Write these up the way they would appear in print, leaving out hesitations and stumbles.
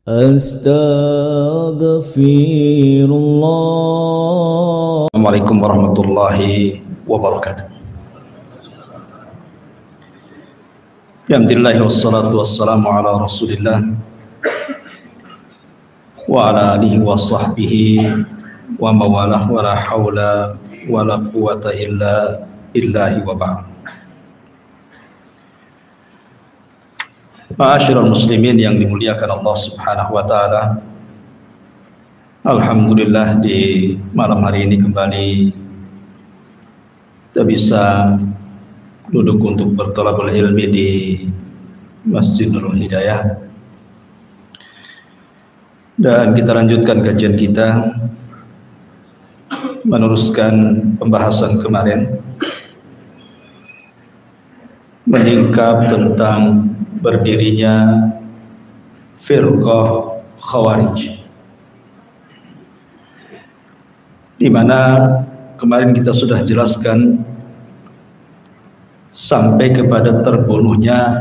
Astaghfirullah. Assalamualaikum warahmatullahi wabarakatuh. Alhamdulillah wassalatu wassalamu ala Rasulillah wa ala alihi wa sahbihi wa mawalah wa la hawla wa la quwata illa billahi wa ba'd. Ma'asyiral muslimin yang dimuliakan Allah Subhanahu wa taala. Alhamdulillah di malam hari ini kembali kita bisa duduk untuk bertolabul ilmi di Masjid Nurul Hidayah, dan kita lanjutkan kajian kita meneruskan pembahasan kemarin meningkap tentang berdirinya firqah Khawarij, di mana kemarin kita sudah jelaskan sampai kepada terbunuhnya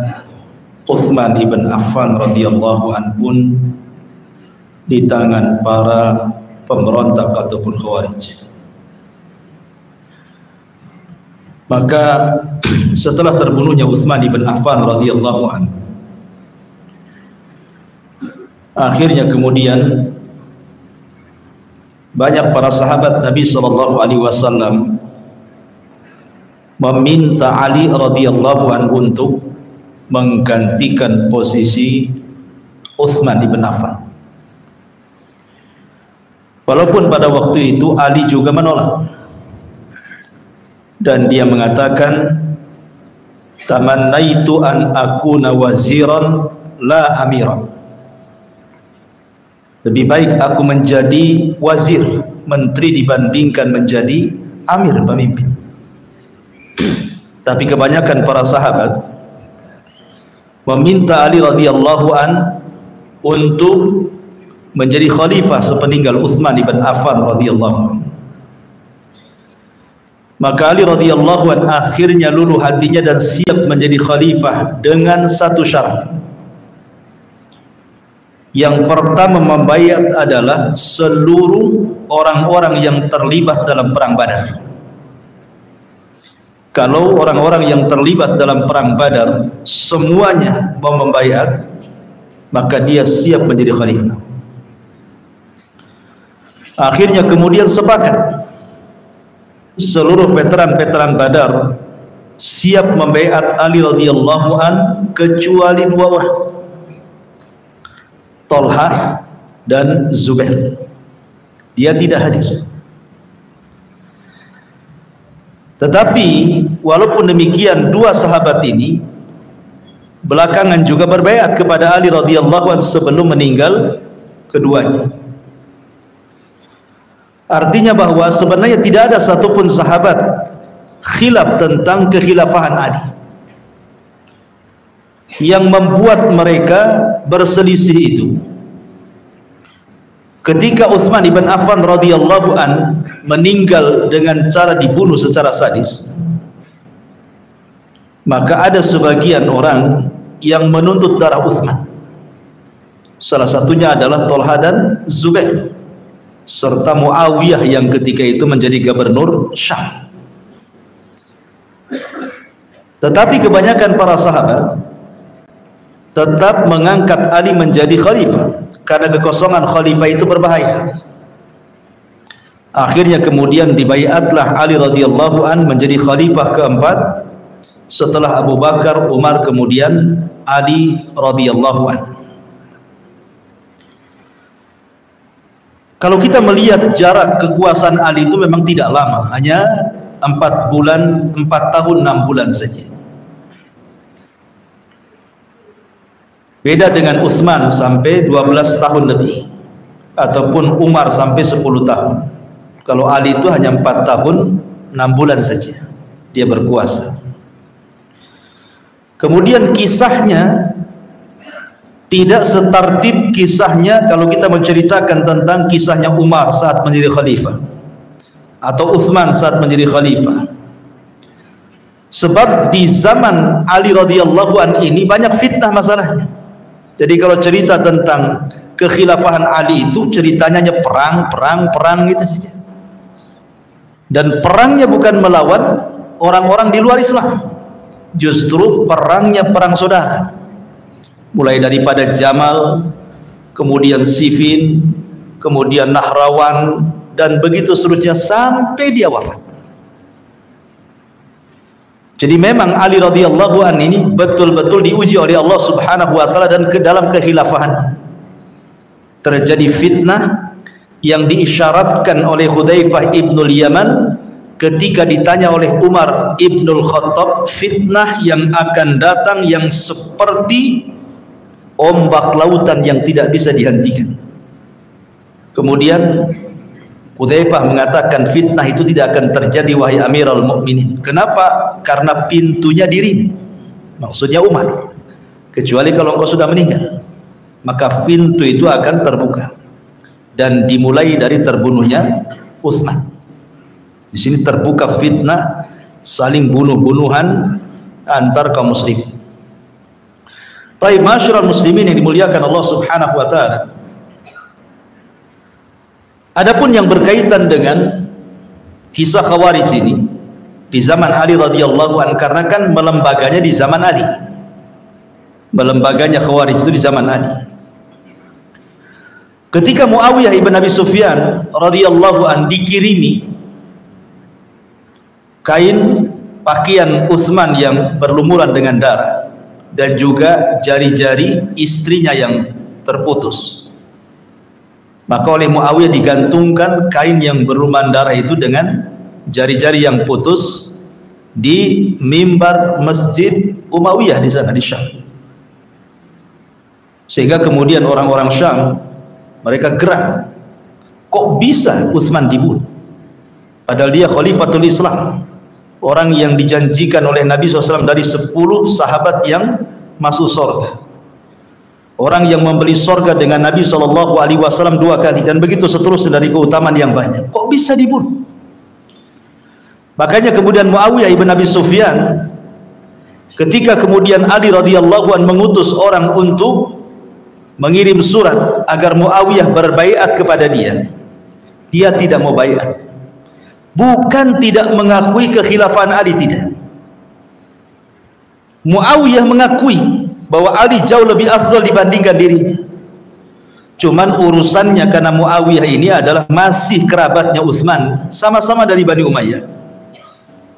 Utsman ibn Affan radhiyallahu anhu di tangan para pemberontak ataupun Khawarij. Maka setelah terbunuhnya Utsman ibn Affan radhiyallahu anhu, akhirnya kemudian banyak para sahabat Nabi sallallahu alaihi wasallam meminta Ali radhiyallahu anhu untuk menggantikan posisi Utsman ibn Affan. Walaupun pada waktu itu Ali juga menolak, dan dia mengatakan, tamannaitu an akuna waziran la amiran. Lebih baik aku menjadi wazir, menteri, dibandingkan menjadi amir, pemimpin. Tapi kebanyakan para sahabat meminta Ali radhiyallahu an untuk menjadi khalifah sepeninggal Utsman ibn Affan radhiyallahu an. Maka Ali radhiyallahu an akhirnya luluh hatinya dan siap menjadi khalifah dengan satu syarat. Yang pertama membayat adalah seluruh orang-orang yang terlibat dalam perang Badar. Kalau orang-orang yang terlibat dalam perang Badar semuanya mau membayat, maka dia siap menjadi khalifah. Akhirnya kemudian sepakat seluruh veteran-veteran Badar siap membaiat Ali radhiyallahu an kecuali dua orang, Thalhah dan Zubair. Dia tidak hadir. Tetapi walaupun demikian, dua sahabat ini belakangan juga berbaiat kepada Ali radhiyallahu an sebelum meninggal keduanya. Artinya bahwa sebenarnya tidak ada satupun sahabat khilaf tentang kekhilafahan Ali. Yang membuat mereka berselisih itu, ketika Utsman ibn Affan radhiyallahu an meninggal dengan cara dibunuh secara sadis, maka ada sebagian orang yang menuntut darah Utsman. Salah satunya adalah Thalhah dan Zubair, serta Muawiyah yang ketika itu menjadi gubernur Syam. Tetapi kebanyakan para sahabat tetap mengangkat Ali menjadi khalifah, karena kekosongan khalifah itu berbahaya. Akhirnya kemudian dibaiatlah Ali radhiyallahu an menjadi khalifah keempat setelah Abu Bakar, Umar, kemudian Ali radhiyallahu an. Kalau kita melihat jarak kekuasaan Ali itu memang tidak lama, hanya 4 tahun 6 bulan saja. Beda dengan Utsman sampai 12 tahun lebih, ataupun Umar sampai 10 tahun. Kalau Ali itu hanya 4 tahun 6 bulan saja dia berkuasa. Kemudian kisahnya tidak setertib kisahnya kalau kita menceritakan tentang kisahnya Umar saat menjadi khalifah atau Utsman saat menjadi khalifah. Sebab di zaman Ali radhiyallahu an ini banyak fitnah masalahnya. Jadi kalau cerita tentang kekhilafahan Ali itu ceritanya perang itu saja. Dan perangnya bukan melawan orang-orang di luar Islam, justru perangnya perang saudara. Mulai daripada Jamal, kemudian Siffin, kemudian Nahrawan, dan begitu seterusnya sampai dia wafat. Jadi memang Ali radhiyallahu an ini betul-betul diuji oleh Allah Subhanahu wa taala, dan ke dalam kekhilafahan terjadi fitnah yang diisyaratkan oleh Hudzaifah ibnul Yaman ketika ditanya oleh Umar ibnul Khattab, fitnah yang akan datang yang seperti ombak lautan yang tidak bisa dihentikan. Kemudian Hudzaifah mengatakan, fitnah itu tidak akan terjadi wahai Amirul Mukminin. Kenapa? Karena pintunya dirimu, maksudnya Umar, kecuali kalau engkau sudah meninggal, maka pintu itu akan terbuka. Dan dimulai dari terbunuhnya Utsman. Di sini terbuka fitnah saling bunuh-bunuhan antar kaum muslimin. Baik, masyarul muslimin yang dimuliakan Allah Subhanahu wa taala. Adapun yang berkaitan dengan kisah Khawarij ini di zaman Ali radhiyallahu anhu, karena kan melembaganya di zaman Ali. Melembaganya Khawarij itu di zaman Ali. Ketika Muawiyah ibn Abi Sufyan radhiyallahu anhu dikirimi kain pakaian Utsman yang berlumuran dengan darah dan juga jari-jari istrinya yang terputus, maka oleh Muawiyah digantungkan kain yang berlumuran darah itu dengan jari-jari yang putus di mimbar Masjid Umayyah di sana di Syam. Sehingga kemudian orang-orang Syam mereka geram, kok bisa Utsman dibunuh padahal dia Khalifatul Islam, orang yang dijanjikan oleh Nabi SAW dari 10 sahabat yang masuk surga, orang yang membeli surga dengan Nabi SAW 2 kali, dan begitu seterusnya dari keutamaan yang banyak. Kok bisa dibunuh? Makanya kemudian Muawiyah ibn Abi Sufyan, ketika kemudian Ali radhiyallahu anhu mengutus orang untuk mengirim surat agar Muawiyah berbaiat kepada dia, dia tidak mau baiat. Bukan tidak mengakui kekhilafahan Ali, tidak. Muawiyah mengakui bahwa Ali jauh lebih afdal dibandingkan dirinya. Cuman urusannya karena Muawiyah ini adalah masih kerabatnya Utsman, sama-sama dari Bani Umayyah.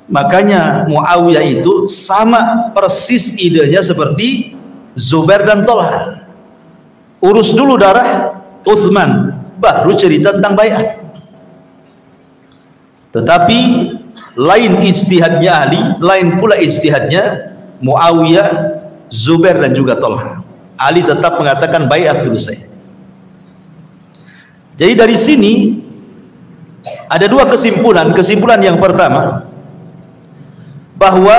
Makanya Muawiyah itu sama persis idenya seperti Zubair dan Thalha. Urus dulu darah Utsman, baru cerita tentang baiat. Tetapi lain ijtihadnya Ali, lain pula ijtihadnya Muawiyah, Zubair dan juga Thalha. Ali tetap mengatakan baiat dulu saya. Jadi dari sini ada 2 kesimpulan. Kesimpulan yang pertama, bahwa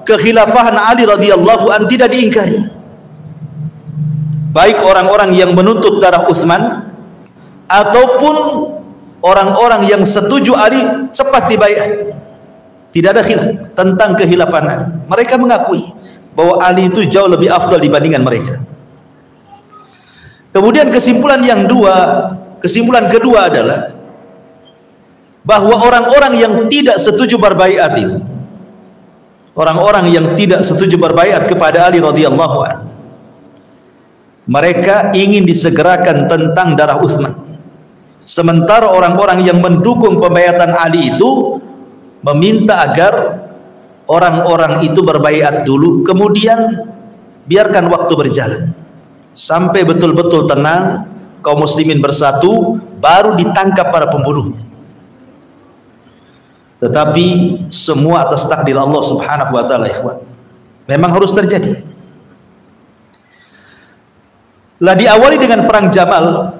kekhilafahan Ali radhiyallahu anhu tidak diingkari, baik orang-orang yang menuntut darah Utsman ataupun orang-orang yang setuju Ali cepat dibaiat. Tidak ada khilaf tentang kekhilafahan Ali. Mereka mengakui bahwa Ali itu jauh lebih afdal dibandingkan mereka. Kemudian kesimpulan kedua adalah bahwa orang-orang yang tidak setuju berbaiat itu, orang-orang yang tidak setuju berbaiat kepada Ali radhiyallahu anhu, mereka ingin disegerakan tentang darah Utsman. Sementara orang-orang yang mendukung pembaiatan Ali itu meminta agar orang-orang itu berbaiat dulu, kemudian biarkan waktu berjalan sampai betul-betul tenang, kaum muslimin bersatu, baru ditangkap para pembunuhnya. Tetapi semua atas takdir Allah Subhanahu wa taala, ikhwan. Memang harus terjadi. Lah diawali dengan perang Jamal,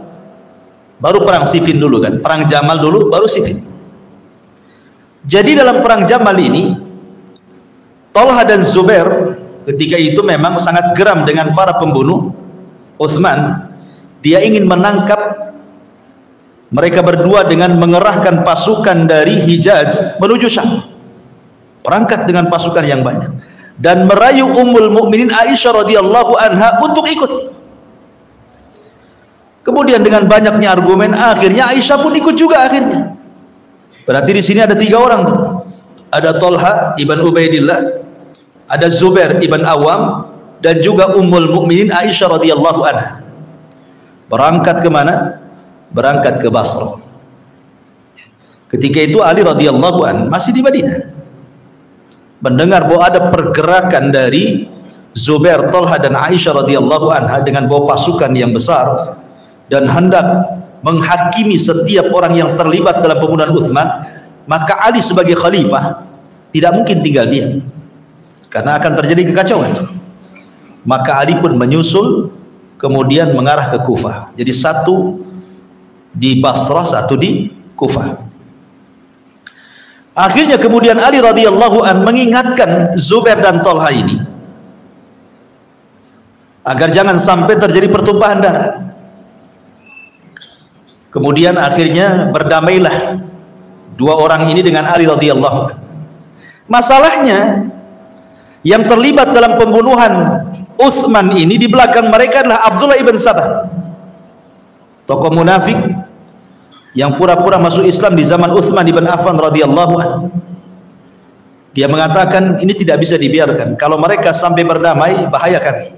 baru perang Siffin dulu kan. Perang Jamal dulu, baru Siffin. Jadi dalam perang Jamal ini, Thalha dan Zubair ketika itu memang sangat geram dengan para pembunuh Utsman. Dia ingin menangkap mereka berdua dengan mengerahkan pasukan dari Hijaz menuju Syam, berangkat dengan pasukan yang banyak, dan merayu Ummul Mukminin Aisyah radhiyallahu anha untuk ikut. Kemudian dengan banyaknya argumen, akhirnya Aisyah pun ikut juga akhirnya. Berarti di sini ada 3 orang tuh. Ada Tolha ibn Ubaidillah, ada Zubair ibn Awam, dan juga Ummul Mukminin Aisyah radhiyallahu anha. Berangkat ke mana? Berangkat ke Basra. Ketika itu Ali radhiyallahu anhu masih di Madinah. Mendengar bahwa ada pergerakan dari Zubair, Tolha dan Aisyah radhiyallahu anha dengan bawa pasukan yang besar dan hendak menghakimi setiap orang yang terlibat dalam pembunuhan Utsman, maka Ali sebagai khalifah tidak mungkin tinggal diam karena akan terjadi kekacauan. Maka Ali pun menyusul, kemudian mengarah ke Kufah. Jadi satu di Basrah, satu di Kufah. Akhirnya kemudian Ali radhiyallahu an mengingatkan Zubair dan Tolha ini agar jangan sampai terjadi pertumpahan darah. Kemudian akhirnya berdamailah 2 orang ini dengan Ali radhiyallahu anhu. Masalahnya yang terlibat dalam pembunuhan Utsman ini di belakang mereka adalah Abdullah ibn Sabah, tokoh munafik yang pura-pura masuk Islam di zaman Utsman ibn Affan radhiyallahu anhu. Dia mengatakan ini tidak bisa dibiarkan, kalau mereka sampai berdamai bahaya kami.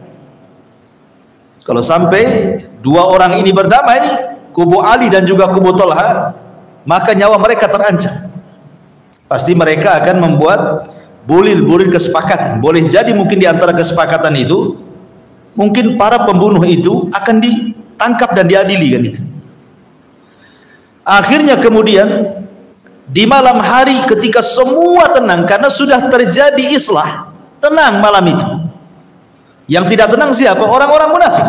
Kalau sampai 2 orang ini berdamai, kubu Ali dan juga kubu Tolha, maka nyawa mereka terancam. Pasti mereka akan membuat bulir-bulir kesepakatan. Boleh jadi mungkin di antara kesepakatan itu, mungkin para pembunuh itu akan ditangkap dan diadili kan itu. Akhirnya kemudian di malam hari ketika semua tenang karena sudah terjadi islah, tenang malam itu. Yang tidak tenang siapa? Orang-orang munafik.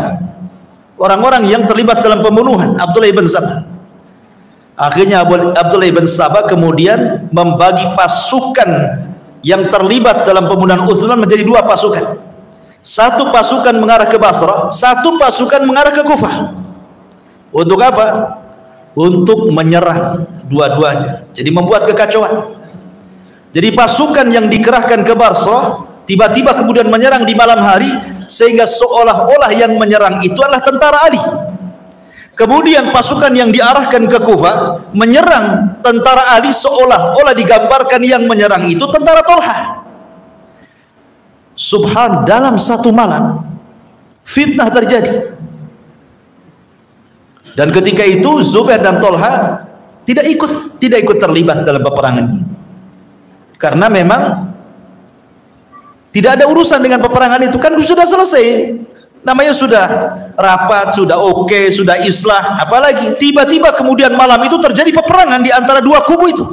Orang-orang yang terlibat dalam pembunuhan Abdullah ibn Sabah. Akhirnya Abdullah ibn Sabah kemudian membagi pasukan yang terlibat dalam pembunuhan Utsman menjadi 2 pasukan. Satu pasukan mengarah ke Basrah, satu pasukan mengarah ke Kufah. Untuk apa? Untuk menyerang dua-duanya. Jadi membuat kekacauan. Jadi pasukan yang dikerahkan ke Basrah tiba-tiba kemudian menyerang di malam hari, sehingga seolah-olah yang menyerang itu adalah tentara Ali. Kemudian pasukan yang diarahkan ke Kufah menyerang tentara Ali, seolah-olah digambarkan yang menyerang itu tentara Tolha. Subhan, dalam satu malam fitnah terjadi. Dan ketika itu Zubair dan Tolha tidak ikut terlibat dalam peperangan ini. Karena memang tidak ada urusan dengan peperangan itu, kan sudah selesai. Namanya sudah rapat, sudah oke, sudah islah, apalagi tiba-tiba kemudian malam itu terjadi peperangan di antara 2 kubu itu.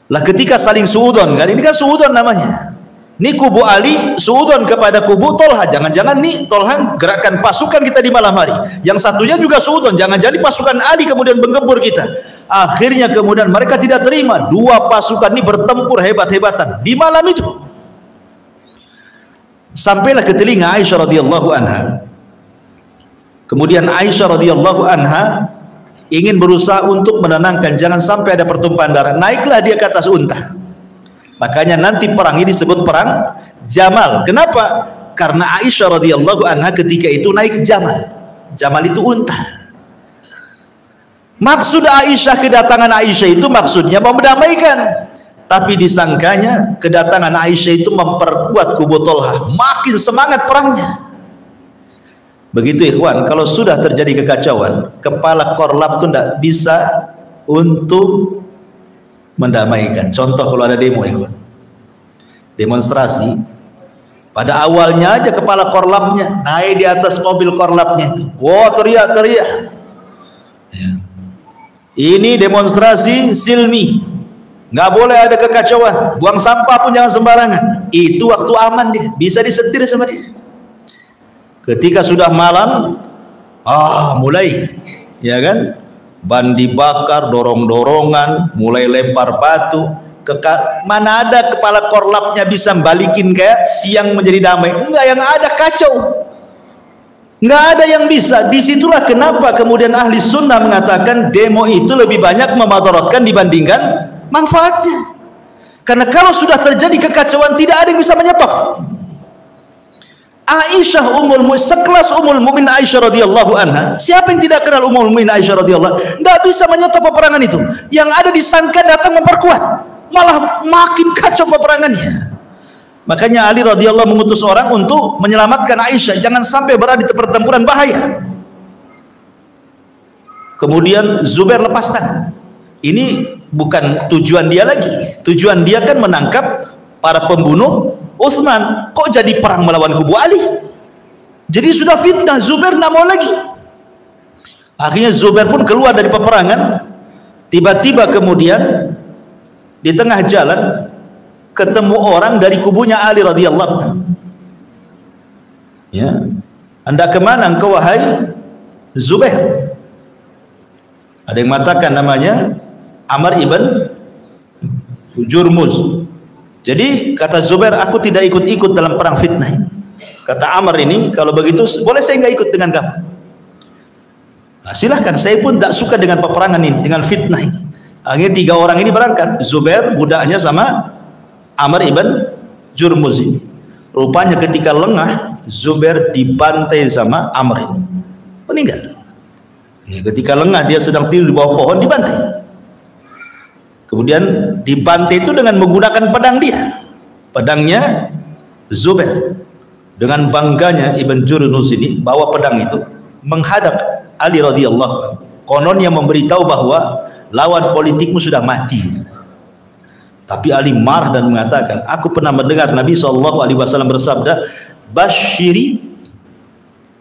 Lah ketika saling suudon, kan ini kan suudon namanya. Ini kubu Ali suudon kepada kubu Tolha, jangan-jangan nih Tolha gerakkan pasukan kita di malam hari. Yang satunya juga suudon, jangan jadi pasukan Ali kemudian menggempur kita. Akhirnya kemudian mereka tidak terima, 2 pasukan ini bertempur hebat-hebatan di malam itu. Sampailah ke telinga Aisyah radhiyallahu anha. Kemudian Aisyah radhiyallahu anha ingin berusaha untuk menenangkan, jangan sampai ada pertumpahan darah. Naiklah dia ke atas unta. Makanya nanti perang ini disebut perang Jamal. Kenapa? Karena Aisyah radhiyallahu anha ketika itu naik Jamal. Jamal itu unta. Maksud Aisyah, kedatangan Aisyah itu maksudnya mau mendamaikan. Tapi disangkanya kedatangan Aisyah itu memperkuat kubu Tolha, makin semangat perangnya. Begitu ikhwan, kalau sudah terjadi kekacauan, kepala korlap itu tidak bisa untuk mendamaikan. Contoh kalau ada demo ikhwan, demonstrasi, pada awalnya aja kepala korlapnya naik di atas mobil korlapnya itu, wah teriak-teriak ya. Ini demonstrasi silmi, nggak boleh ada kekacauan, buang sampah pun jangan sembarangan. Itu waktu aman, dia bisa disetir sama dia. Ketika sudah malam, mulai ya kan, ban dibakar, dorong-dorongan, mulai lempar batu. Mana ada kepala korlapnya bisa balikin kayak siang menjadi damai? Enggak, yang ada kacau. Enggak ada yang bisa. Disitulah kenapa kemudian ahli sunnah mengatakan demo itu lebih banyak memadaratkan dibandingkan manfaatnya. Karena kalau sudah terjadi kekacauan, tidak ada yang bisa menyetop. Aisyah sekelas Ummul Mukminin Aisyah radhiyallahu anha. Siapa yang tidak kenal Ummul Mukminin Aisyah radhiyallahu? Nggak bisa menyetop peperangan itu. Yang ada disangka datang memperkuat, malah makin kacau peperangannya. Makanya Ali radhiyallahu mengutus orang untuk menyelamatkan Aisyah, jangan sampai berada di pertempuran bahaya. Kemudian Zubair lepas tangan. Ini bukan tujuan dia lagi. Tujuan dia kan menangkap para pembunuh Utsman. Kok jadi perang melawan kubu Ali? Jadi sudah fitnah, Zubair tidak mau lagi. Akhirnya Zubair pun keluar dari peperangan. Tiba-tiba kemudian di tengah jalan ketemu orang dari kubunya Ali radhiyallahu anhu. Ya, Anda kemana engkau wahai Zubair? Ada yang mengatakan namanya Amr ibn Jurmuz. Jadi kata Zubair, aku tidak ikut-ikut dalam perang fitnah ini. Kata Amr ini, kalau begitu boleh saya nggak ikut dengan kamu? Nah, silahkan, saya pun tak suka dengan peperangan ini, dengan fitnah ini. Akhirnya 3 orang ini berangkat, Zubair, budaknya, sama Amr ibn Jurmuz ini. Rupanya ketika lengah, Zubair dibantai sama Amr ini, meninggal. Ya, ketika lengah dia sedang tidur di bawah pohon, dibantai. Kemudian dibantai itu dengan menggunakan pedang dia. Pedangnya Zubair. Dengan bangganya Ibn Jurmuz ini bawa pedang itu menghadap Ali radhiyallahu anhu. Kononnya memberitahu bahwa lawan politikmu sudah mati. Tapi Ali marah dan mengatakan, aku pernah mendengar Nabi SAW bersabda, Bashiri,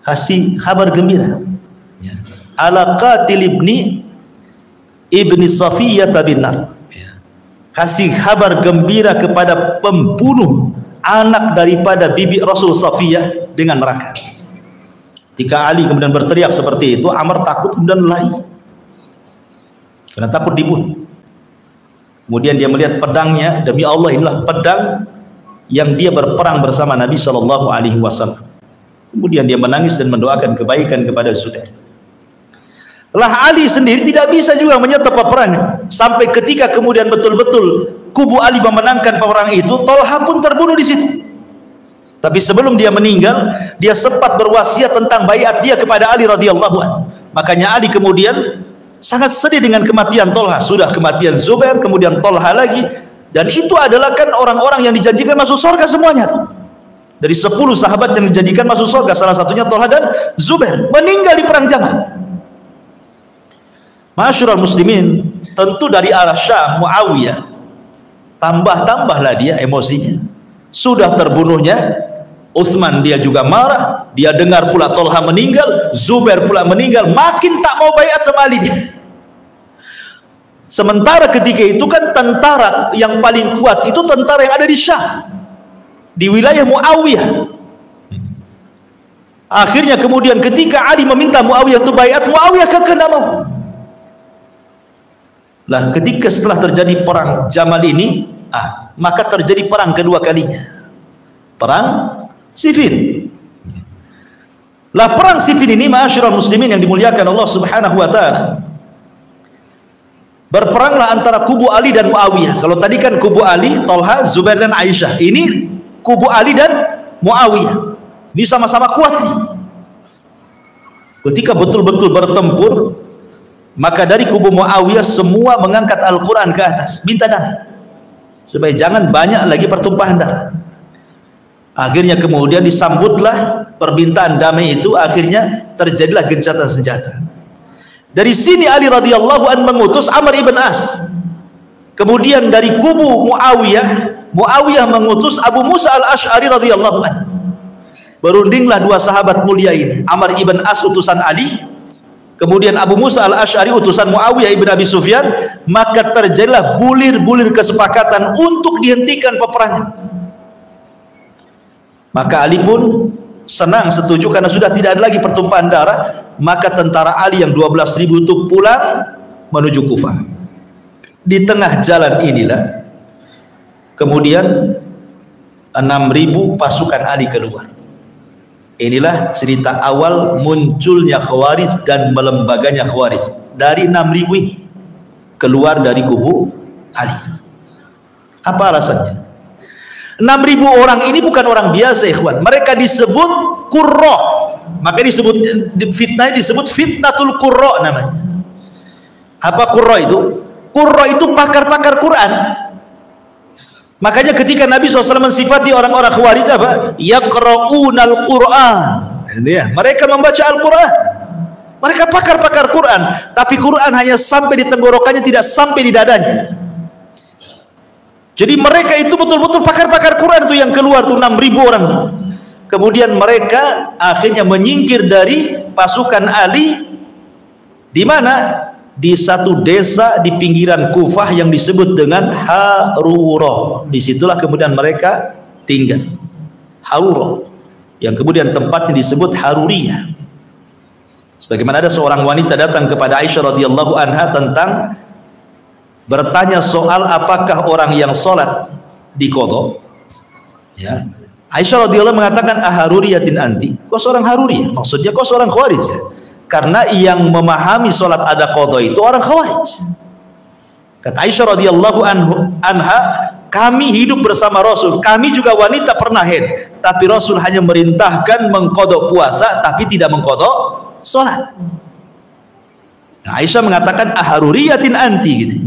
kasih kabar gembira, ala qatil ibni Safiyyah bin nar. Kasih kabar gembira kepada pembunuh anak daripada bibi Rasul Safiyyah dengan neraka. Ketika Ali kemudian berteriak seperti itu, Amr takut kemudian lari karena takut dibunuh. Kemudian dia melihat pedangnya, demi Allah inilah pedang yang dia berperang bersama Nabi SAW. Kemudian dia menangis dan mendoakan kebaikan kepada Zubair. Lah Ali sendiri tidak bisa juga menyetop peperangan, sampai ketika kemudian betul-betul kubu Ali memenangkan peperangan itu, Tolha pun terbunuh di situ. Tapi sebelum dia meninggal, dia sempat berwasiat tentang baiat dia kepada Ali radhiyallahu anhu. Makanya Ali kemudian sangat sedih dengan kematian Tolha. Sudah kematian Zubair, kemudian Tolha lagi, dan itu adalah kan orang-orang yang dijanjikan masuk surga semuanya tuh. Dari 10 sahabat yang dijanjikan masuk surga, salah satunya Tolha dan Zubair, meninggal di perang Jamal. Masyurul muslimin, tentu dari arah Syam, Muawiyah tambah-tambahlah dia emosinya. Sudah terbunuhnya Utsman, dia juga marah. Dia dengar pula Tolha meninggal, Zubair pula meninggal, makin tak mau baiat sama Ali dia. Sementara ketika itu kan tentara yang paling kuat itu tentara yang ada di Syam, di wilayah Muawiyah. Akhirnya kemudian ketika Ali meminta Muawiyah untuk baiat, Muawiyah kekeh tidak mau. Lah ketika setelah terjadi perang Jamal ini, maka terjadi perang kedua kalinya, perang Siffin. Lah perang Siffin ini, ma'asyiral muslimin yang dimuliakan Allah Subhanahu wa taala, berperanglah antara kubu Ali dan Muawiyah. Kalau tadi kan kubu Ali, Tolha, Zubair dan Aisyah, ini kubu Ali dan Muawiyah. Ini sama-sama kuat nih. Ketika betul-betul bertempur, maka dari kubu Muawiyah semua mengangkat Al-Quran ke atas, minta damai supaya jangan banyak lagi pertumpahan darah. Akhirnya kemudian disambutlah permintaan damai itu, akhirnya terjadilah gencatan senjata. Dari sini Ali radhiyallahu anhu mengutus Amr ibn As. Kemudian dari kubu Muawiyah mengutus Abu Musa al-Ash'ari radhiyallahu anhu. Berundinglah 2 sahabat mulia ini, Amr ibn As utusan Ali, kemudian Abu Musa al-Ash'ari utusan Muawiyah ibn Abi Sufyan. Maka terjadilah bulir-bulir kesepakatan untuk dihentikan peperangan. Maka Ali pun senang, setuju, karena sudah tidak ada lagi pertumpahan darah. Maka tentara Ali yang 12.000 itu pulang menuju Kufah. Di tengah jalan inilah kemudian 6.000 pasukan Ali keluar. Inilah cerita awal munculnya Khawarij dan melembaganya Khawarij. Dari 6.000 ini keluar dari kubu Ali. Apa alasannya? 6.000 orang ini bukan orang biasa, ikhwan. Mereka disebut qurra. Maka disebut fitnah, disebut fitnatul qurra namanya. Apa qurra itu? Qurra itu pakar-pakar Quran. Makanya ketika Nabi SAW mensifati orang-orang Khawarij apa? Yaqra'unal Qur'an. Mereka membaca Al-Quran. Mereka pakar-pakar Quran, tapi Quran hanya sampai di tenggorokannya, tidak sampai di dadanya. Jadi mereka itu betul-betul pakar-pakar Quran tuh yang keluar tuh 6.000 orang tuh. Kemudian mereka akhirnya menyingkir dari pasukan Ali di mana? Di satu desa di pinggiran Kufah yang disebut dengan Harura. Disitulah kemudian mereka tinggal. Harura, yang kemudian tempatnya disebut Haruriyah. Sebagaimana ada seorang wanita datang kepada Aisyah radhiyallahu anha tentang bertanya soal apakah orang yang sholat diqadha. Ya. Aisyah radhiyallahu mengatakan aharuriyatin anti. Kau seorang Haruriyah? Maksudnya kau seorang Khawarij ya? Karena yang memahami sholat ada qadha itu orang Khawarij. Kata Aisyah radhiyallahu anha, kami hidup bersama Rasul, kami juga wanita pernah haid, tapi Rasul hanya merintahkan mengqadha puasa tapi tidak mengqadha sholat. Nah, Aisyah mengatakan aharuriyatin anti gitu.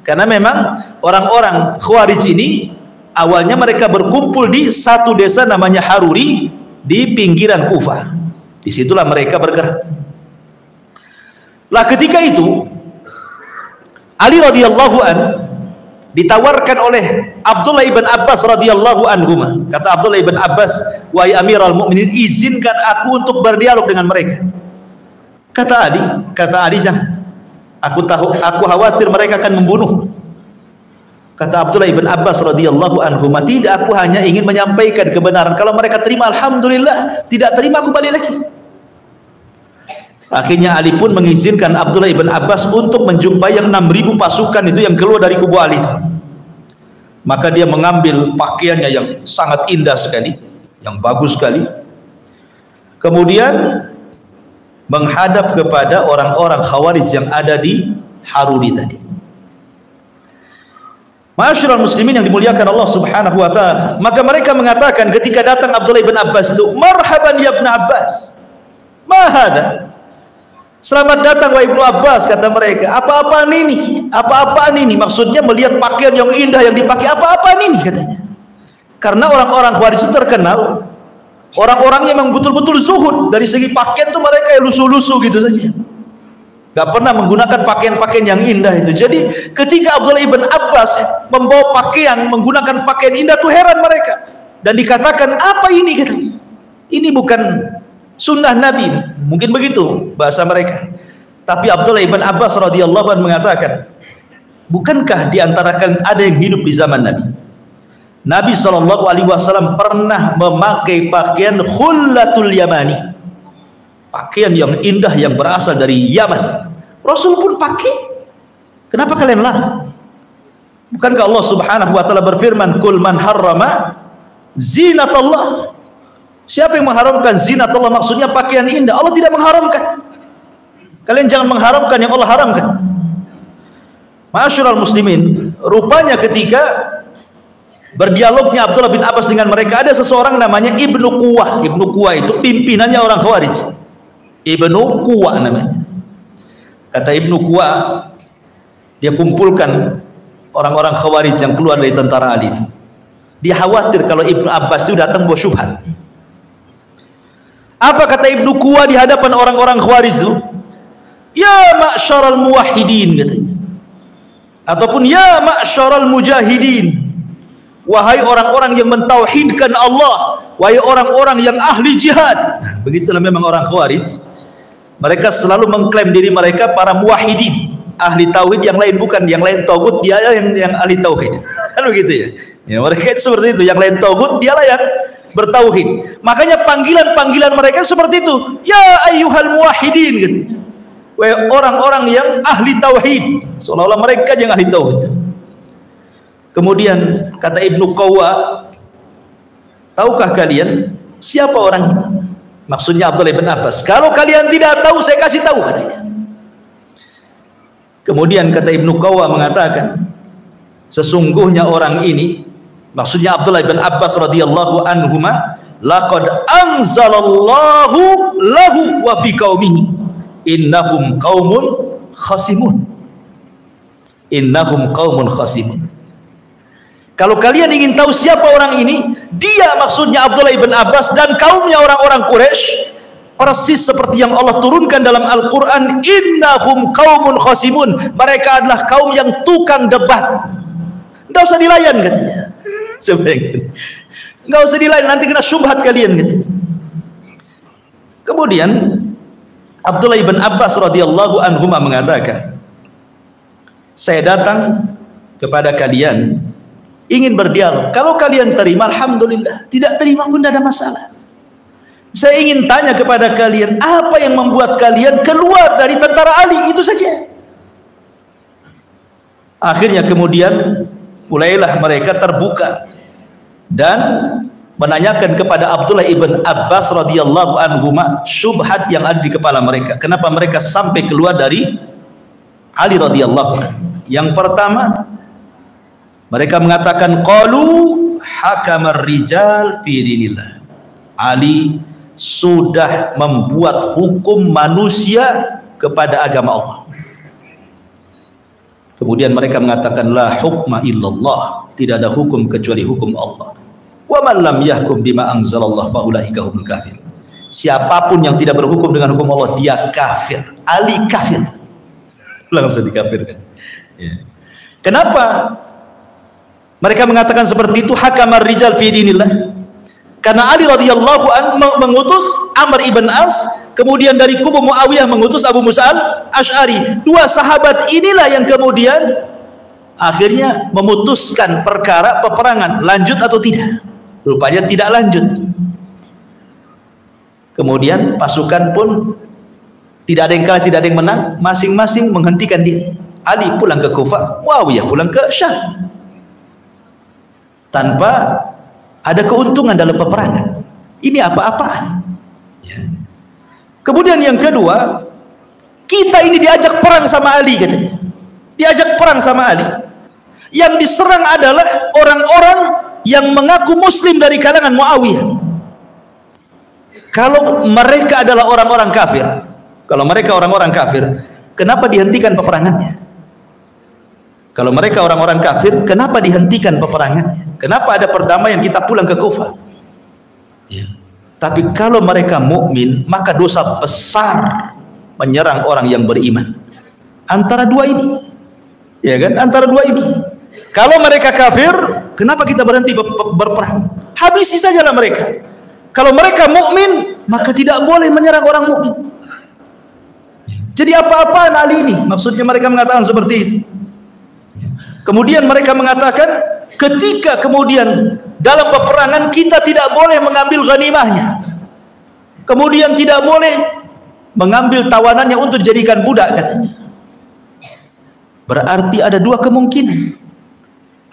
Karena memang orang-orang Khawarij ini awalnya mereka berkumpul di satu desa namanya Haruri di pinggiran Kufah. Disitulah mereka bergerak. Lah ketika itu Ali radhiyallahu an ditawarkan oleh Abdullah ibn Abbas radhiyallahu anhuma. Kata Abdullah ibn Abbas, wahai Amirul Mukminin, izinkan aku untuk berdialog dengan mereka. Kata Ali, jangan. Aku khawatir mereka akan membunuh. Kata Abdullah ibn Abbas radhiyallahu anhuma, tidak, aku hanya ingin menyampaikan kebenaran. Kalau mereka terima alhamdulillah, tidak terima aku balik lagi. Akhirnya Ali pun mengizinkan Abdullah ibn Abbas untuk menjumpai yang 6.000 pasukan itu yang keluar dari kubu Ali itu. Maka dia mengambil pakaiannya yang sangat indah sekali, yang bagus sekali, kemudian menghadap kepada orang-orang Khawarij yang ada di Haruri tadi. Ma'asyiral muslimin yang dimuliakan Allah Subhanahu wa taala, maka mereka mengatakan ketika datang Abdullah ibn Abbas itu, marhaban ya ibn Abbas, ma hadha? Selamat datang wahai Ibnu Abbas, kata mereka. Apa-apaan ini? Apa-apaan ini? Maksudnya melihat pakaian yang indah yang dipakai, apa-apaan ini katanya. Karena orang-orang Khawarij itu terkenal orang-orang yang memang betul-betul zuhud. Dari segi pakaian tuh mereka lusuh-lusuh gitu saja, gak pernah menggunakan pakaian-pakaian yang indah itu. Jadi ketika Abdullah ibn Abbas membawa pakaian, menggunakan pakaian indah tuh heran mereka. Dan dikatakan, apa ini katanya? Ini bukan sunnah Nabi, mungkin begitu bahasa mereka. Tapi Abdullah ibn Abbas radhiyallahu anhu mengatakan, bukankah di antara kalian ada yang hidup di zaman Nabi? Nabi SAW pernah memakai pakaian khullatul yamani, pakaian yang indah yang berasal dari Yaman. Rasul pun pakai. Kenapa kalian larang? Bukankah Allah Subhanahu wa taala berfirman, "Qul man harrama zinatallah." Siapa yang mengharamkan zinatullah? Maksudnya pakaian indah. Allah tidak mengharamkan. Kalian jangan mengharamkan yang Allah haramkan. Ma'asyiral muslimin, rupanya ketika berdialognya Abdullah bin Abbas dengan mereka, ada seseorang namanya Ibnu Quwah. Ibnu Quwah itu pimpinannya orang Khawarij. Ibnu Quwah namanya. Kata Ibnu Quwah, dia kumpulkan orang-orang Khawarij yang keluar dari tentara Ali itu. Dia khawatir kalau Ibnu Abbas itu datang bawa syubhat. Apa kata Ibnu Quwah di hadapan orang-orang Khawarij itu? Ya ma'syaral muwahhidin katanya. Ataupun ya ma'syaral mujahidin. Wahai orang-orang yang mentauhidkan Allah, wahai orang-orang yang ahli jihad. Nah, begitulah memang orang Khawarij. Mereka selalu mengklaim diri mereka para muwahhidin, ahli tauhid, yang lain bukan, yang lain tagut, dia yang ahli tauhid. Kan begitu ya? Ya, mereka itu seperti itu, yang lain tagut, dialah yang bertauhid. Makanya panggilan-panggilan mereka seperti itu. Ya ayyuhal muwahhidin gitu. Wahai orang-orang yang ahli tauhid, seolah-olah mereka yang ahli tauhid. Kemudian kata Ibnu Quwah, tahukah kalian siapa orang ini? Maksudnya Abdullah bin Abbas. Kalau kalian tidak tahu, saya kasih tahu katanya. Kemudian kata Ibnu Quwah mengatakan, sesungguhnya orang ini Maksudnya Abdullah bin Abbas radhiyallahu anhuma, laqad anzalallahu lahu wa fi qaumihi innahum qaumun khasimun. Innahum qaumun khasimun. Kalau kalian ingin tahu siapa orang ini, dia maksudnya Abdullah bin Abbas dan kaumnya orang-orang Quraisy, persis seperti yang Allah turunkan dalam Al-Quran, innahum qaumun khasimun. Mereka adalah kaum yang tukang debat. Nggak usah dilayan katanya. Sebenarnya nggak usah dilayan, nanti kena syubhat kalian katanya. Kemudian Abdullah bin Abbas radhiyallahu anhuma mengatakan, saya datang kepada kalian ingin berdialog. Kalau kalian terima, alhamdulillah. Tidak terima pun tidak ada masalah. Saya ingin tanya kepada kalian, apa yang membuat kalian keluar dari tentara Ali? Itu saja. Akhirnya kemudian mulailah mereka terbuka dan menanyakan kepada Abdullah ibn Abbas radhiyallahu anhuma syubhat yang ada di kepala mereka. Kenapa mereka sampai keluar dari Ali radhiyallahu anhu? Yang pertama, mereka mengatakan qalu hakamar rijal fi dinillah. Ali sudah membuat hukum manusia kepada agama Allah. Kemudian mereka mengatakan la hukma illallah, tidak ada hukum kecuali hukum Allah. Wa man lam yahkum bima anzalallah fa ulaika humul kafir. Siapapun yang tidak berhukum dengan hukum Allah, dia kafir. Ali kafir. Langsung dikafirkan. Ya. Kenapa mereka mengatakan seperti itu? Hakamar rijal fi dinillah. Karena Ali radhiyallahu anhu mengutus Amr ibn As, kemudian dari kubu Muawiyah mengutus Abu Musa al-Ash'ari. Dua sahabat inilah yang kemudian akhirnya memutuskan perkara peperangan, lanjut atau tidak. Rupanya tidak lanjut. Kemudian pasukan pun tidak ada yang kalah, tidak ada yang menang, masing-masing menghentikan diri. Ali pulang ke Kufah, Muawiyah pulang ke Syam, tanpa ada keuntungan dalam peperangan. Ini apa-apaan ya. Kemudian yang kedua, kita ini diajak perang sama Ali katanya. Diajak perang sama Ali. Yang diserang adalah orang-orang yang mengaku muslim dari kalangan Muawiyah. Kalau mereka adalah orang-orang kafir, kalau mereka orang-orang kafir, kenapa dihentikan peperangannya? Kalau mereka orang-orang kafir, kenapa dihentikan peperangannya? Kenapa ada perdamaian kita pulang ke Kufah? Ya. Tapi kalau mereka mukmin, maka dosa besar menyerang orang yang beriman. Antara dua ini, ya kan? Antara dua ini. Kalau mereka kafir, kenapa kita berhenti berperang? Habisi sajalah mereka. Kalau mereka mukmin, maka tidak boleh menyerang orang mukmin. Jadi apa-apaan Ali ini? Maksudnya mereka mengatakan seperti itu. Kemudian mereka mengatakan, ketika kemudian dalam peperangan kita tidak boleh mengambil ghanimahnya, kemudian tidak boleh mengambil tawanannya untuk dijadikan budak katanya. Berarti ada dua kemungkinan.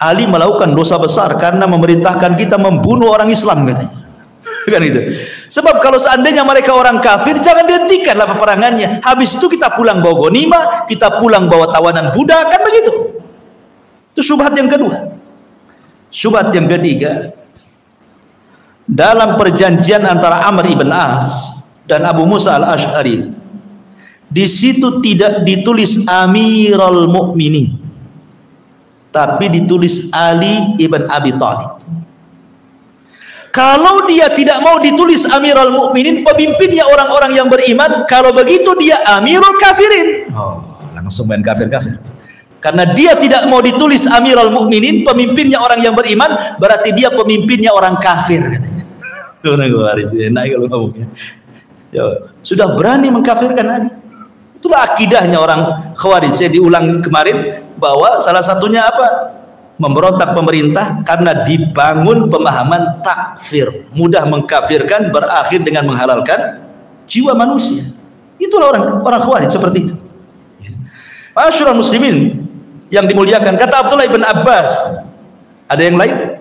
Ali melakukan dosa besar karena memerintahkan kita membunuh orang Islam katanya. Kan itu. Sebab kalau seandainya mereka orang kafir, jangan dihentikanlah peperangannya. Habis itu kita pulang bawa ghanimah, kita pulang bawa tawanan budak, kan begitu. Itu syubhat yang kedua. Syubhat yang ketiga, dalam perjanjian antara Amr ibn As dan Abu Musa al-Ash'ari, di situ tidak ditulis Amirul Mukminin, tapi ditulis Ali ibn Abi Thalib. Kalau dia tidak mau ditulis Amirul Mukminin, pemimpinnya orang-orang yang beriman, kalau begitu dia Amirul Kafirin. Oh, langsung main kafir-kafir. Karena dia tidak mau ditulis Amirul Mukminin, pemimpinnya orang yang beriman, berarti dia pemimpinnya orang kafir katanya. Enak kalau ngomongnya. Ya, sudah berani mengkafirkan Ali. Itulah akidahnya orang Khawarij. Saya diulang kemarin bahwa salah satunya apa? Memberontak pemerintah karena dibangun pemahaman takfir, mudah mengkafirkan, berakhir dengan menghalalkan jiwa manusia. Itulah orang Khawarij seperti itu. Masyarul muslimin yang dimuliakan, kata Abdullah ibn Abbas, ada yang lain?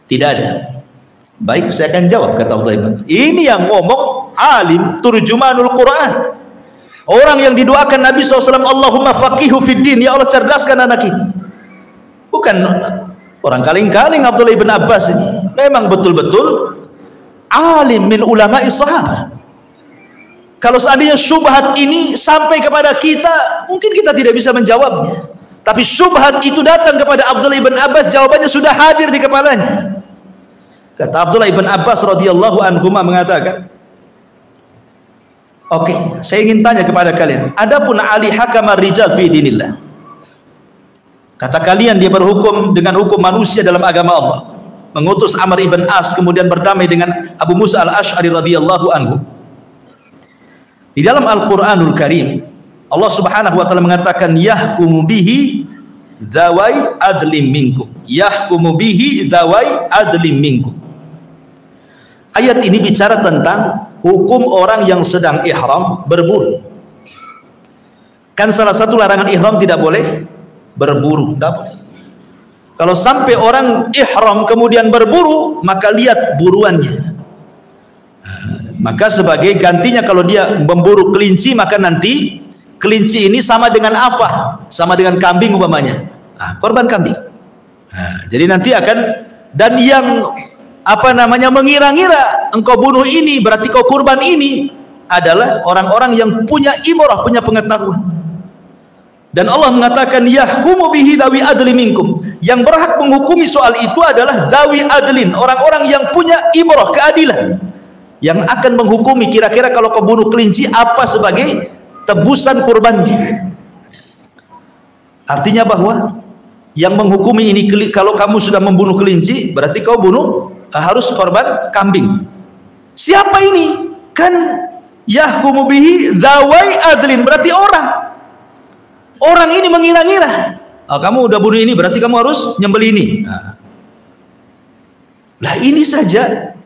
Tidak ada. Baik, saya akan jawab, kata Abdullah ibn Abbas. Ini yang ngomong alim turjumanul Quran, orang yang didoakan Nabi SAW, Allahumma faqihu fid din, ya Allah cerdaskan anak ini. Bukan Orang kaling-kaling Abdullah ibn Abbas ini memang betul-betul alim min ulama'i sahabat. Kalau seandainya syubhat ini sampai kepada kita, mungkin kita tidak bisa menjawabnya. Tapi syubhat itu datang kepada Abdullah ibn Abbas, jawabannya sudah hadir di kepalanya. Kata Abdullah ibn Abbas radhiyallahu anhu mengatakan, oke, saya ingin tanya kepada kalian, adapun Ali hakama rijal fi dinillah. Kata kalian dia berhukum dengan hukum manusia dalam agama Allah. Mengutus Amr ibn As kemudian berdamai dengan Abu Musa al-Ash'ari radhiyallahu anhu. Di dalam Al-Qur'anul Karim Allah Subhanahu wa taala mengatakan yahkumu bihi dzawai adlim minkum. Yahkumu bihi dzawai adlim minkum. Ayat ini bicara tentang hukum orang yang sedang ihram berburu. Kan salah satu larangan ihram tidak boleh berburu, tidak boleh. Kalau sampai orang ihram kemudian berburu, maka lihat buruannya. Maka sebagai gantinya kalau dia memburu kelinci, maka nanti kelinci ini sama dengan apa? Sama dengan kambing umpamanya. Korban kambing. Jadi nanti akan, dan yang mengira-ngira engkau bunuh ini berarti kau kurban ini adalah orang-orang yang punya ibrah, punya pengetahuan. Dan Allah mengatakan yahkumu bihi dawi adli minkum. Yang berhak menghukumi soal itu adalah dawi adlin, orang-orang yang punya ibrah, keadilan, yang akan menghukumi kira-kira kalau kau bunuh kelinci apa sebagai tebusan kurbannya. Artinya bahwa yang menghukumi ini, kalau kamu sudah membunuh kelinci berarti kau bunuh harus korban kambing. Siapa ini? Kan yahkumu bihi dawai adlin, berarti orang ini mengira-ngira, kamu udah bunuh ini berarti kamu harus nyembelih ini. Lah ini saja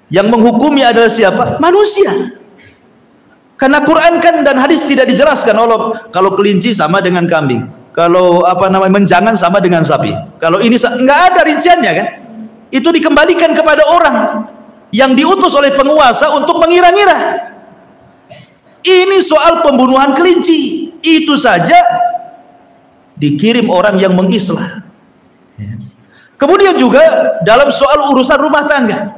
yang menghukumi adalah siapa? Manusia. Karena Quran kan dan hadis tidak dijelaskan kalau kelinci sama dengan kambing, kalau menjangan sama dengan sapi, kalau ini nggak ada rinciannya kan. Itu dikembalikan kepada orang yang diutus oleh penguasa untuk mengira-ngira. Ini soal pembunuhan kelinci, itu saja dikirim orang yang mengislah. Kemudian juga dalam soal urusan rumah tangga,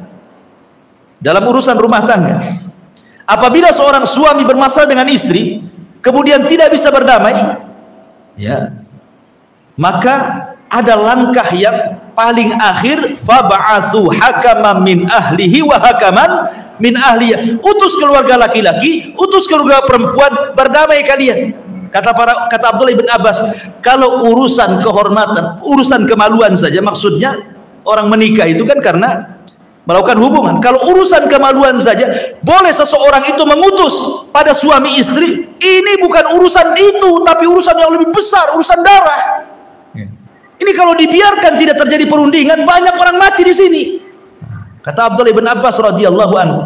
apabila seorang suami bermasalah dengan istri kemudian tidak bisa berdamai, maka ada langkah yang paling akhir, fab'atsu hakaman min ahlihi wa hakaman min ahliya. Utus keluarga laki-laki, utus keluarga perempuan, berdamai kalian. Kata Abdullah bin Abbas, kalau urusan kehormatan, urusan kemaluan saja, maksudnya orang menikah itu kan karena melakukan hubungan. Kalau urusan kemaluan saja boleh seseorang itu mengutus pada suami istri, ini bukan urusan itu, tapi urusan yang lebih besar, urusan darah. Ini kalau dibiarkan tidak terjadi perundingan, banyak orang mati di sini. Kata Abdullah bin Abbas radhiyallahu anhu,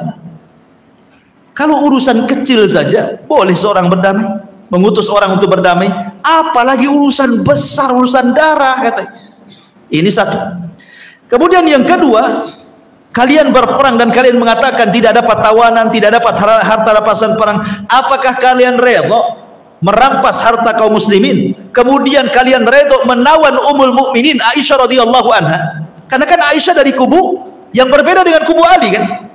kalau urusan kecil saja boleh seorang berdamai, mengutus orang untuk berdamai, apalagi urusan besar, urusan darah katanya. Ini satu. Kemudian yang kedua, kalian berperang dan kalian mengatakan tidak dapat tawanan, tidak dapat harta rampasan perang. Apakah kalian redha merampas harta kaum muslimin, kemudian kalian redha menawan Ummul Mukminin Aisyah radhiyallahu anha? Karena kan Aisyah dari kubu yang berbeda dengan kubu Ali kan.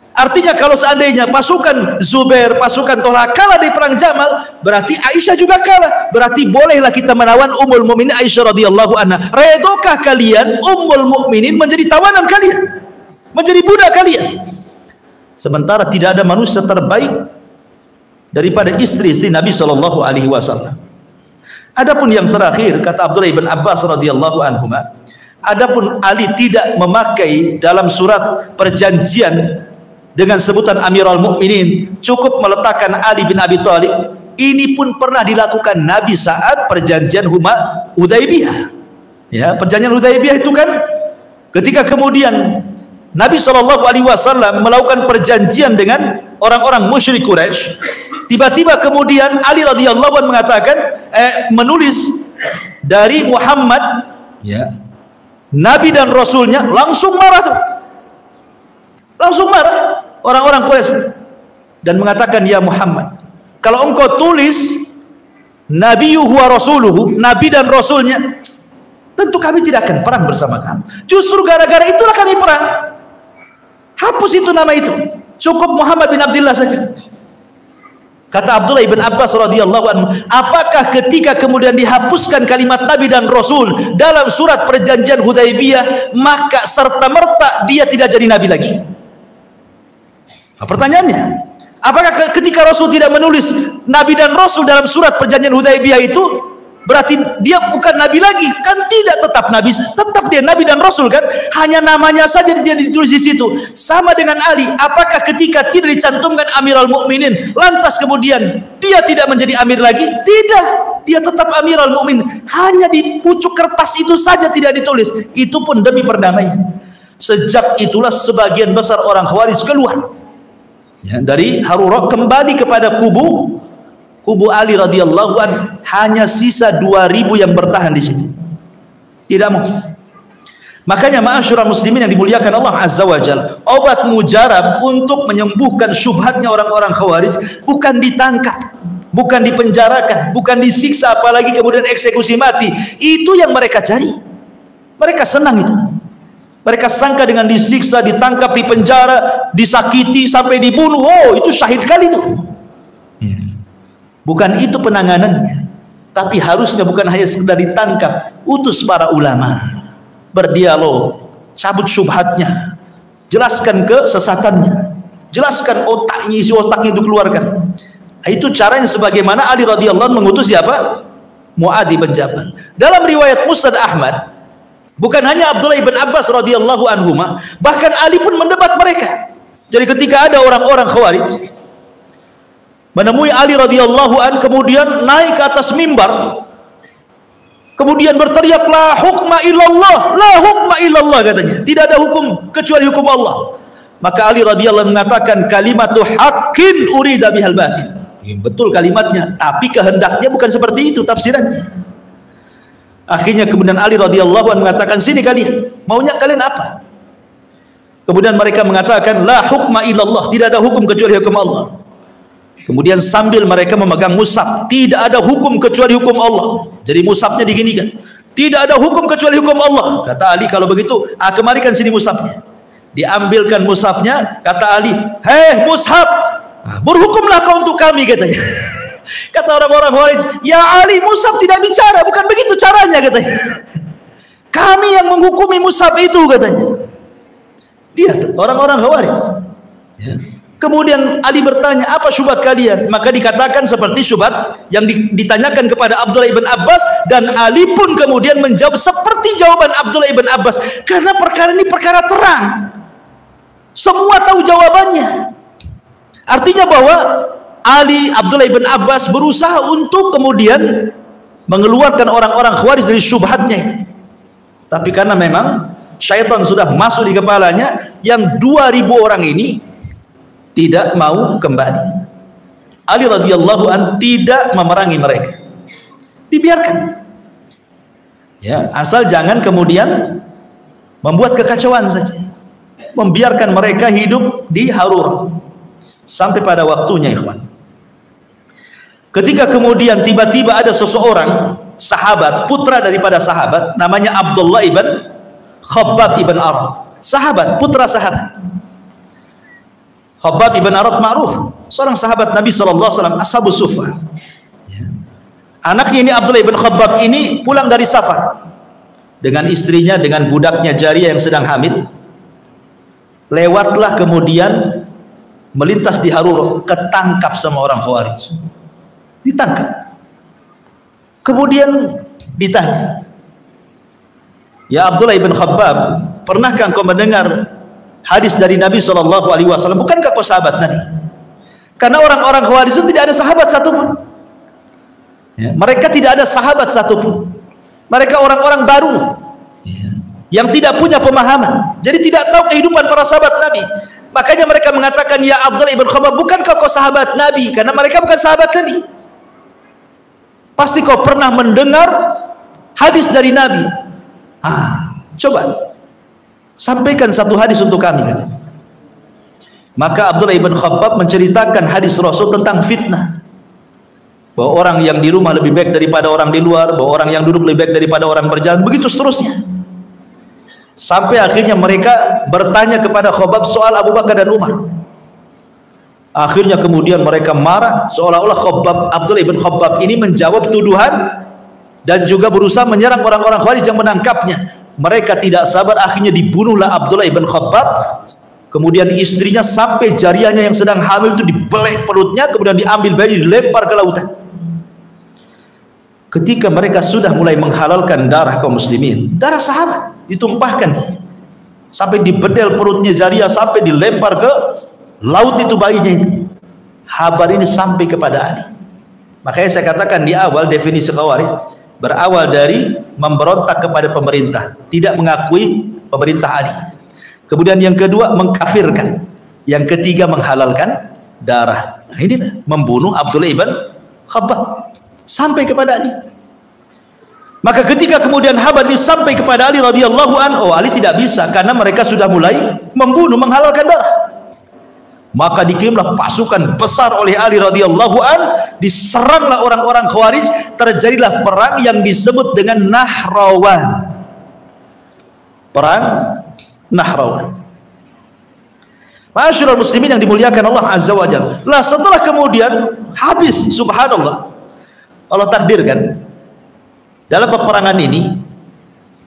Artinya kalau seandainya pasukan Zubair, pasukan Tolha kalah di perang Jamal, berarti Aisyah juga kalah. Berarti bolehlah kita menawan Ummul Mukminin Aisyah radhiyallahu anha. Redokah kalian Ummul Mukminin menjadi tawanan kalian, menjadi budak kalian? Sementara tidak ada manusia terbaik daripada istri-istri Nabi sallallahu alaihi wasallam. Adapun yang terakhir, kata Abdullah bin Abbas radhiyallahu anhuma, adapun Ali tidak memakai dalam surat perjanjian dengan sebutan Amirul Mukminin, cukup meletakkan Ali bin Abi Thalib. Ini pun pernah dilakukan Nabi saat perjanjian Hudaybiyah. Ya, perjanjian Hudaybiyah itu kan ketika kemudian Nabi sallallahu alaihi wasallam melakukan perjanjian dengan orang-orang musyrik Quraisy, tiba-tiba kemudian Ali radhiyallahu anhu mengatakan, menulis dari Muhammad, Nabi dan Rasulnya, langsung marah tuh, langsung marah orang-orang Quraisy dan mengatakan, ya Muhammad, kalau engkau tulis Nabiyuhu wa Rasuluhu, Nabi dan Rasulnya, tentu kami tidak akan perang bersama kamu. Justru gara-gara itulah kami perang. Hapus itu nama itu, cukup Muhammad bin Abdullah saja. Kata Abdullah ibn Abbas radhiyallahu anhu, apakah ketika kemudian dihapuskan kalimat Nabi dan Rasul dalam surat perjanjian Hudaybiyah, maka serta-merta dia tidak jadi Nabi lagi? Nah, pertanyaannya, apakah ketika Rasul tidak menulis Nabi dan Rasul dalam surat perjanjian Hudaybiyah itu berarti dia bukan Nabi lagi? Kan tidak, tetap Nabi, tetap dia Nabi dan Rasul kan, hanya namanya saja dia ditulis di situ. Sama dengan Ali, apakah ketika tidak dicantumkan Amirul Mukminin lantas kemudian dia tidak menjadi Amir lagi? Tidak, dia tetap Amirul Mukminin, hanya di pucuk kertas itu saja tidak ditulis, itu pun demi perdamaian. Sejak itulah sebagian besar orang Khawarij keluar ya, dari Harura kembali kepada kubu Ali radhiyallahu an. Hanya sisa 2000 yang bertahan di situ. Tidak mau. Makanya ma'asyiral muslimin yang dimuliakan Allah azza wajalla, obat mujarab untuk menyembuhkan syubhatnya orang-orang Khawarij bukan ditangkap, bukan dipenjarakan, bukan disiksa, apalagi kemudian eksekusi mati. Itu yang mereka cari. Mereka senang itu. Mereka sangka dengan disiksa, ditangkap, dipenjara, disakiti sampai dibunuh, oh itu syahid kali itu. Bukan itu penanganannya, tapi harusnya bukan hanya sekedar ditangkap, utus para ulama, berdialog, cabut syubhatnya, jelaskan kesesatannya, jelaskan otaknya, isi otaknya itu keluarkan. Itu caranya sebagaimana Ali radhiyallahu anhu mengutus siapa? Mu'adz bin Jabal. Dalam riwayat Musnad Ahmad, bukan hanya Abdullah bin Abbas radhiyallahu anhuma, bahkan Ali pun mendebat mereka. Jadi ketika ada orang-orang Khawarij menemui Ali radhiyallahu an, kemudian naik ke atas mimbar, kemudian berteriak, la hukma illallah, la hukma illallah, katanya, tidak ada hukum kecuali hukum Allah. Maka Ali radhiyallahu mengatakan, kalimatu haqqin urida bihal batil. Betul kalimatnya, tapi kehendaknya bukan seperti itu tafsirannya. Akhirnya kemudian Ali radhiyallahu an mengatakan, sini kalian, maunya kalian apa? Kemudian mereka mengatakan, la hukma illallah, tidak ada hukum kecuali hukum Allah. Kemudian sambil mereka memegang mushaf, tidak ada hukum kecuali hukum Allah. Jadi mushafnya diginikan, tidak ada hukum kecuali hukum Allah. Kata Ali, kalau begitu, kemarikan sini mushafnya. Diambilkan mushafnya, kata Ali, hei mushaf, berhukumlah kau untuk kami, katanya. Kata orang-orang Khawarij, ya Ali, mushaf tidak bicara, bukan begitu caranya, katanya. Kami yang menghukumi mushaf itu, katanya. Dia orang-orang Khawarij ya. Kemudian Ali bertanya, apa syubhat kalian? Maka dikatakan seperti syubhat yang ditanyakan kepada Abdullah ibn Abbas, dan Ali pun kemudian menjawab seperti jawaban Abdullah ibn Abbas, karena perkara ini perkara terang, semua tahu jawabannya. Artinya bahwa Abdullah ibn Abbas berusaha untuk kemudian mengeluarkan orang-orang Khawarij dari syubhatnya itu. Tapi karena memang syaitan sudah masuk di kepalanya, yang 2000 orang ini tidak mau kembali. Ali radhiyallahu an tidak memerangi mereka, dibiarkan ya, asal jangan kemudian membuat kekacauan saja, membiarkan mereka hidup di Harura sampai pada waktunya, ikhwan. Ketika kemudian tiba-tiba ada seseorang sahabat, putra daripada sahabat, namanya Abdullah ibn Khabbab ibn Arad, sahabat, putra sahabat. Khabbab ibn Arad ma'ruf, seorang sahabat Nabi SAW, Ashabus Suffah ya. Anaknya ini Abdullah ibn Khabbab ini pulang dari safar dengan istrinya, dengan budaknya Jariyah yang sedang hamil. Lewatlah kemudian melintas di Harura, ketangkap sama orang Khawarij, ditangkap. Kemudian ditanya, ya Abdullah ibn Khabbab, pernahkah engkau mendengar hadis dari Nabi SAW? Bukankah kau sahabat Nabi? Karena orang-orang Khawarij itu tidak ada sahabat satupun ya, mereka tidak ada sahabat satupun, mereka orang-orang baru ya, yang tidak punya pemahaman, jadi tidak tahu kehidupan para sahabat Nabi. Makanya mereka mengatakan, ya Abdullah ibn Khabbab, bukankah kau sahabat Nabi? Karena mereka bukan sahabat Nabi. Pasti kau pernah mendengar hadis dari Nabi. Coba sampaikan satu hadis untuk kami, katanya. Maka Abdullah ibn Khabbab menceritakan hadis Rasul tentang fitnah, bahwa orang yang di rumah lebih baik daripada orang di luar, bahwa orang yang duduk lebih baik daripada orang berjalan, begitu seterusnya. Sampai akhirnya mereka bertanya kepada Khabbab soal Abu Bakar dan Umar. Akhirnya kemudian mereka marah, seolah-olah Abdullah ibn Khabbab ini menjawab tuduhan dan juga berusaha menyerang orang-orang Khawarij yang menangkapnya. Mereka tidak sabar, akhirnya dibunuhlah Abdullah ibn Khabbab. Kemudian istrinya sampai jariahnya yang sedang hamil itu dibelek perutnya, kemudian diambil bayi dilempar ke lautan. Ketika mereka sudah mulai menghalalkan darah kaum muslimin, darah sahabat ditumpahkan sampai dibedel perutnya jariah, sampai dilempar ke laut itu bayinya itu. Kabar ini sampai kepada Ali. Makanya saya katakan di awal, definisi Khawarij berawal dari memberontak kepada pemerintah, tidak mengakui pemerintah Ali. Kemudian yang kedua mengkafirkan, yang ketiga menghalalkan darah. Nah, ini membunuh Abdullah ibn Khabbab sampai kepada Ali. Maka ketika kemudian kabar ini sampai kepada Ali radhiyallahu anhu, Ali tidak bisa karena mereka sudah mulai membunuh, menghalalkan darah. Maka dikirimlah pasukan besar oleh Ali radhiyallahu an, diseranglah orang-orang Khawarij, terjadilah perang yang disebut dengan Nahrawan. Perang Nahrawan. Ma'asyiral muslimin yang dimuliakan Allah azza wa jalla. Lah setelah kemudian habis, subhanallah, Allah takdirkan dalam peperangan ini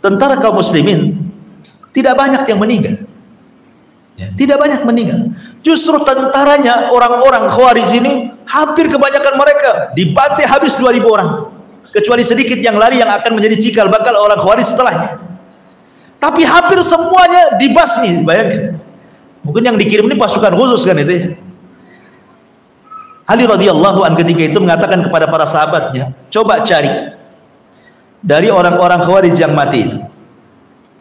tentara kaum muslimin tidak banyak yang meninggal. Tidak banyak meninggal. Justru tentaranya orang-orang Khawarij ini hampir kebanyakan mereka dibantai habis 2000 orang. Kecuali sedikit yang lari yang akan menjadi cikal bakal orang Khawarij setelahnya. Tapi hampir semuanya dibasmi. Bayangkan. Mungkin yang dikirim ini pasukan khusus kan itu ya. Ali radhiyallahu an ketika itu mengatakan kepada para sahabatnya, coba cari dari orang-orang Khawarij yang mati itu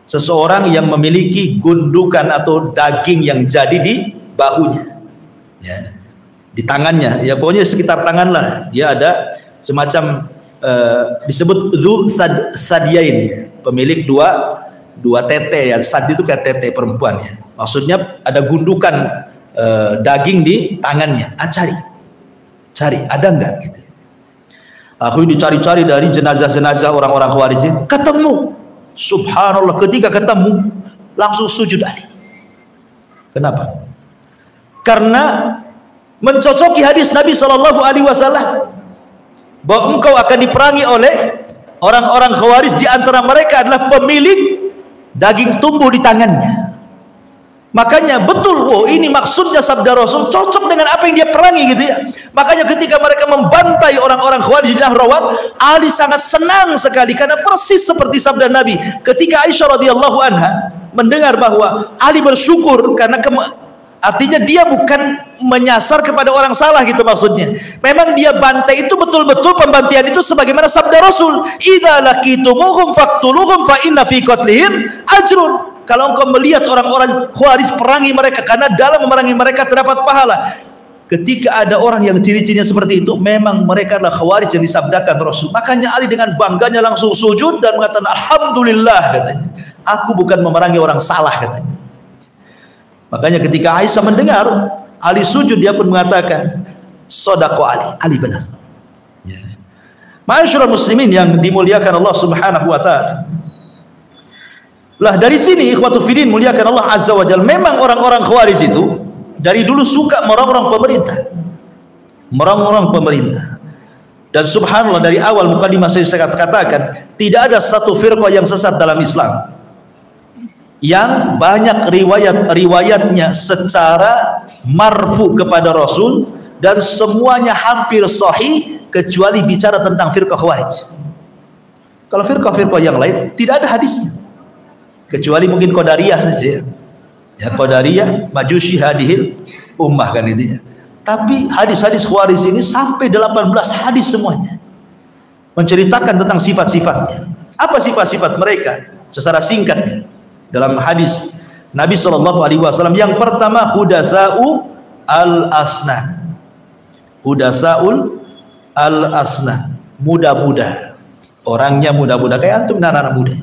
seseorang yang memiliki gundukan atau daging yang jadi di bahunya, ya, di tangannya, ya pokoknya sekitar tangan lah, dia ada semacam disebut dzu thadyain, pemilik dua tete, ya, sad itu kayak tete perempuan ya, maksudnya ada gundukan daging di tangannya. Cari ada enggak gitu. Aku dicari-cari dari jenazah-jenazah orang-orang Khawarij, ketemu. Subhanallah, ketika ketemu langsung sujud Ali. Kenapa? Karena mencocoki hadis Nabi SAW bahwa engkau akan diperangi oleh orang-orang Khawarij, di antara mereka adalah pemilik daging tumbuh di tangannya. Makanya betul, oh ini maksudnya sabda Rasul cocok dengan apa yang dia perangi gitu ya. Makanya ketika mereka membantai orang-orang Khawarij di Nahrawan, Ali sangat senang sekali karena persis seperti sabda Nabi ketika Aisyah radhiyallahu anha mendengar bahwa Ali bersyukur karena artinya dia bukan menyasar kepada orang salah gitu maksudnya. Memang dia bantai itu betul-betul pembantian itu sebagaimana sabda Rasul, "Idza laqitumuhum faqtuluhum fa inna fi qatlihim ajrun." Kalau engkau melihat orang-orang Khawarij, perangi mereka karena dalam memerangi mereka terdapat pahala. Ketika ada orang yang ciri-cirinya seperti itu, memang mereka adalah Khawarij yang disabdakan Rasul. Makanya Ali dengan bangganya langsung sujud dan mengatakan alhamdulillah katanya. Aku bukan memerangi orang salah katanya. Makanya ketika Aisyah mendengar Ali sujud, dia pun mengatakan sodaqo Ali, Ali benar. Ma'asyiral muslimin yang dimuliakan Allah Subhanahu wa taala. Lah dari sini ikhwatu fiddin muliakan Allah azza wa jalla, memang orang-orang Khawarij itu dari dulu suka merongrong pemerintah. Merongrong pemerintah. Dan subhanallah dari awal mukadimah saya katakan, tidak ada satu firqah yang sesat dalam Islam yang banyak riwayat-riwayatnya secara marfu kepada Rasul dan semuanya hampir sahih kecuali bicara tentang firqah Khawarij. Kalau firqah-firqah yang lain tidak ada hadisnya. Kecuali mungkin Qadariyah saja ya. Ya Qadariyah, Majusi hadihil ummah kan itu ya. Tapi hadis-hadis Khawarij ini sampai 18 hadis semuanya menceritakan tentang sifat-sifatnya. Apa sifat-sifat mereka? Secara singkat dalam hadis Nabi SAW, yang pertama hudatsa'u al-asnan. Hudatsa'ul al-asnan, muda-muda. Orangnya muda-muda kayak antum anak-anak muda.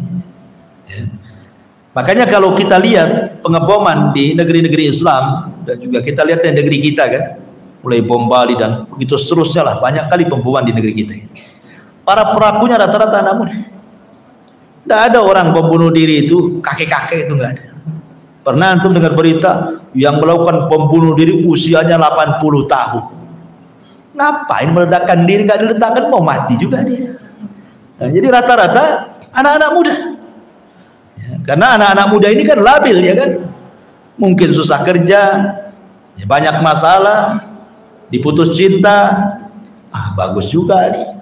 Ya. Makanya kalau kita lihat pengeboman di negeri-negeri Islam dan juga kita lihat di negeri kita kan, mulai bom Bali dan begitu seterusnya lah, banyak kali pemboman di negeri kita ini. Para pelakunya rata-rata anak muda. Tidak ada orang bom bunuh diri itu kakek-kakek, itu nggak ada. Pernah antum dengar berita yang melakukan bom bunuh diri usianya 80 tahun? Ngapain meledakkan diri? Nggak diletakkan mau mati juga dia. Nah, jadi rata-rata anak-anak muda. Ya, karena anak-anak muda ini kan labil, ya kan? Mungkin susah kerja, ya, banyak masalah, diputus cinta. Bagus juga nih.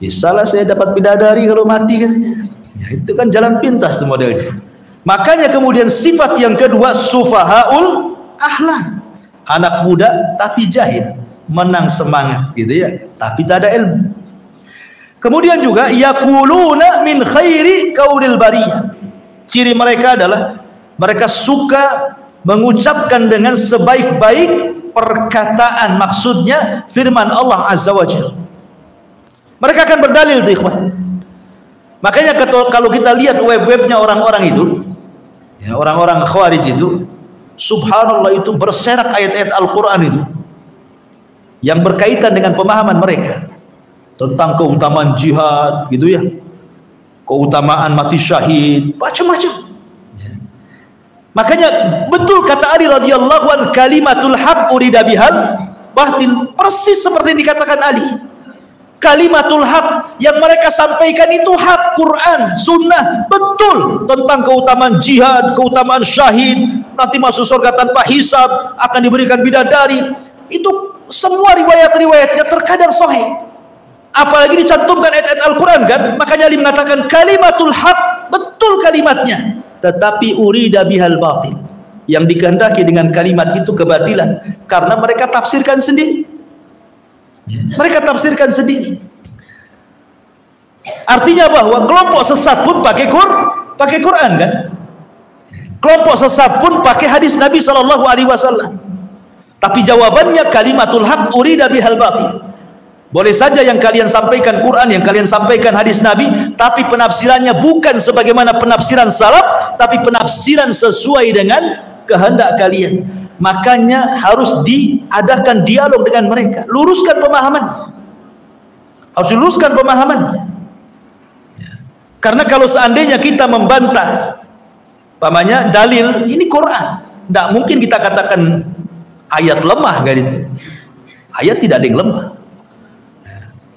Bisalah saya dapat bidadari kalau mati kan. Ya, itu kan jalan pintas tuh modelnya. Makanya kemudian sifat yang kedua, sufahaul ahlam, anak muda tapi jahil, menang semangat gitu ya, tapi tak ada ilmu. Kemudian juga yaquluna min khairi qaulil bariyah, ciri mereka adalah mereka suka mengucapkan dengan sebaik-baik perkataan, maksudnya firman Allah Azza wa Jalla. Mereka akan berdalil tuh ikhwan. Makanya kalau kita lihat web-webnya orang-orang itu, ya, orang-orang Khawarij itu, subhanallah, itu berserak ayat-ayat Al-Quran itu yang berkaitan dengan pemahaman mereka tentang keutamaan jihad gitu ya, keutamaan mati syahid, macam-macam. Makanya betul kata Ali radhiyallahu an, kalimatul haq urida bihal batil, persis seperti yang dikatakan Ali. Kalimatul haq yang mereka sampaikan itu hak, Quran, sunnah, betul, tentang keutamaan jihad, keutamaan syahid, nanti masuk surga tanpa hisab, akan diberikan bidadari. Itu semua riwayat-riwayatnya terkadang sahih, apalagi dicantumkan ayat-ayat Al-Quran kan. Makanya Ali mengatakan kalimatul haq, betul kalimatnya, tetapi urida bihal batil, yang dikehendaki dengan kalimat itu kebatilan, karena mereka tafsirkan sendiri. Mereka tafsirkan sendiri. Artinya bahwa kelompok sesat pun pakai Quran kan? Kelompok sesat pun pakai hadis Nabi sallallahu alaihi wasallam. Tapi jawabannya kalimatul haq urida bihal batil. Boleh saja yang kalian sampaikan Quran, yang kalian sampaikan hadis Nabi, tapi penafsirannya bukan sebagaimana penafsiran salaf, tapi penafsiran sesuai dengan kehendak kalian. Makanya harus diadakan dialog dengan mereka, luruskan pemahaman, harus diluruskan pemahaman. Karena kalau seandainya kita membantah pamannya dalil ini Quran, tidak mungkin kita katakan ayat lemah kan itu. Ayat tidak ada yang lemah.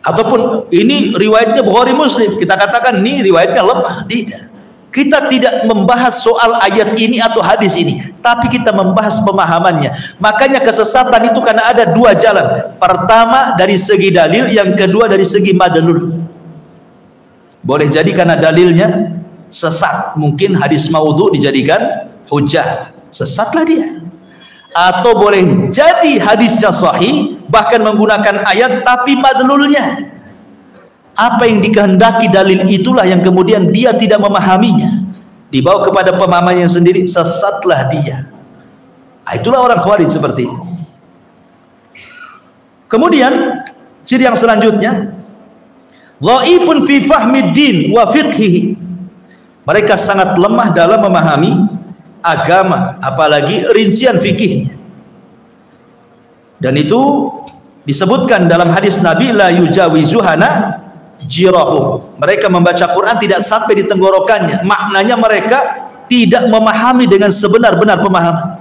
Ataupun ini riwayatnya Bukhari Muslim, kita katakan ini riwayatnya lemah. Tidak. Kita tidak membahas soal ayat ini atau hadis ini, tapi kita membahas pemahamannya. Makanya kesesatan itu karena ada dua jalan. Pertama dari segi dalil, yang kedua dari segi madlul. Boleh jadi karena dalilnya sesat, mungkin hadis maudhu dijadikan hujah, sesatlah dia. Atau boleh jadi hadisnya sahih, bahkan menggunakan ayat, tapi madlulnya, apa yang dikehendaki dalil itulah yang kemudian dia tidak memahaminya, dibawa kepada pemahamannya sendiri, sesatlah dia. Itulah orang Khawarij seperti itu. Kemudian ciri yang selanjutnya, dhaifun fi fahmid din wa fiqhihi, mereka sangat lemah dalam memahami agama, apalagi rincian fikihnya. Dan itu disebutkan dalam hadis Nabi, la yujawizuhana jirahu, mereka membaca Quran tidak sampai di tenggorokannya. Maknanya mereka tidak memahami dengan sebenar-benar pemahaman.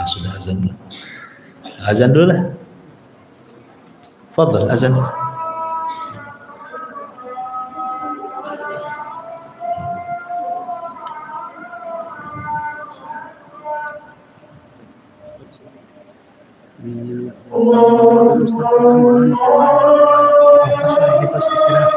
Sudah azan dulu. Azan dulu lah. Fadhal azan. Pas istirahat.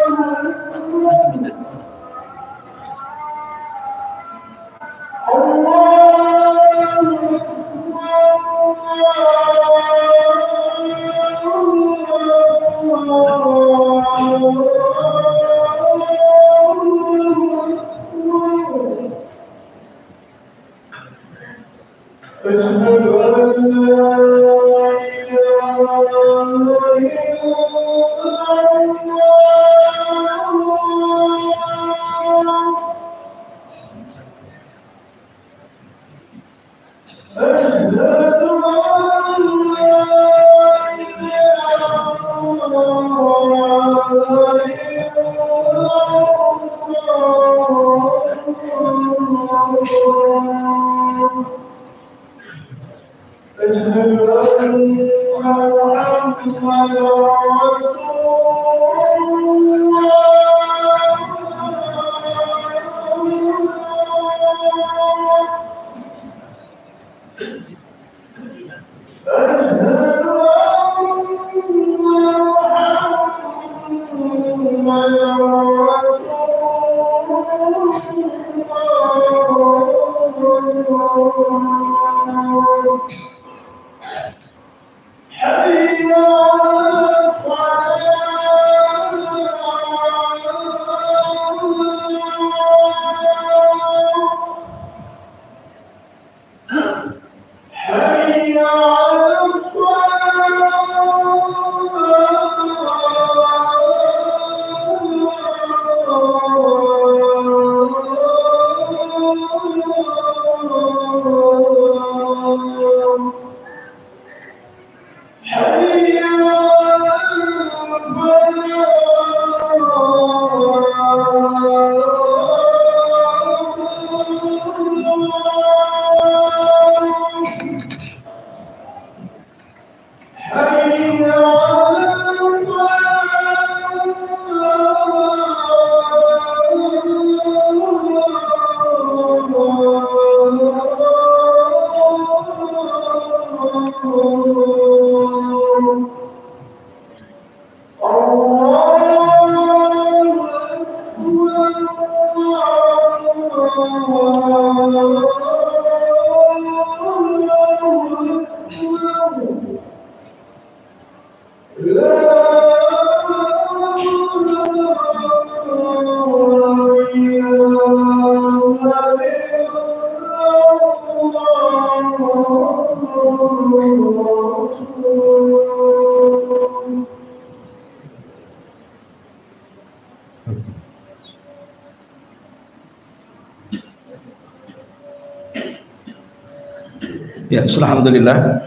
Ya, alhamdulillah.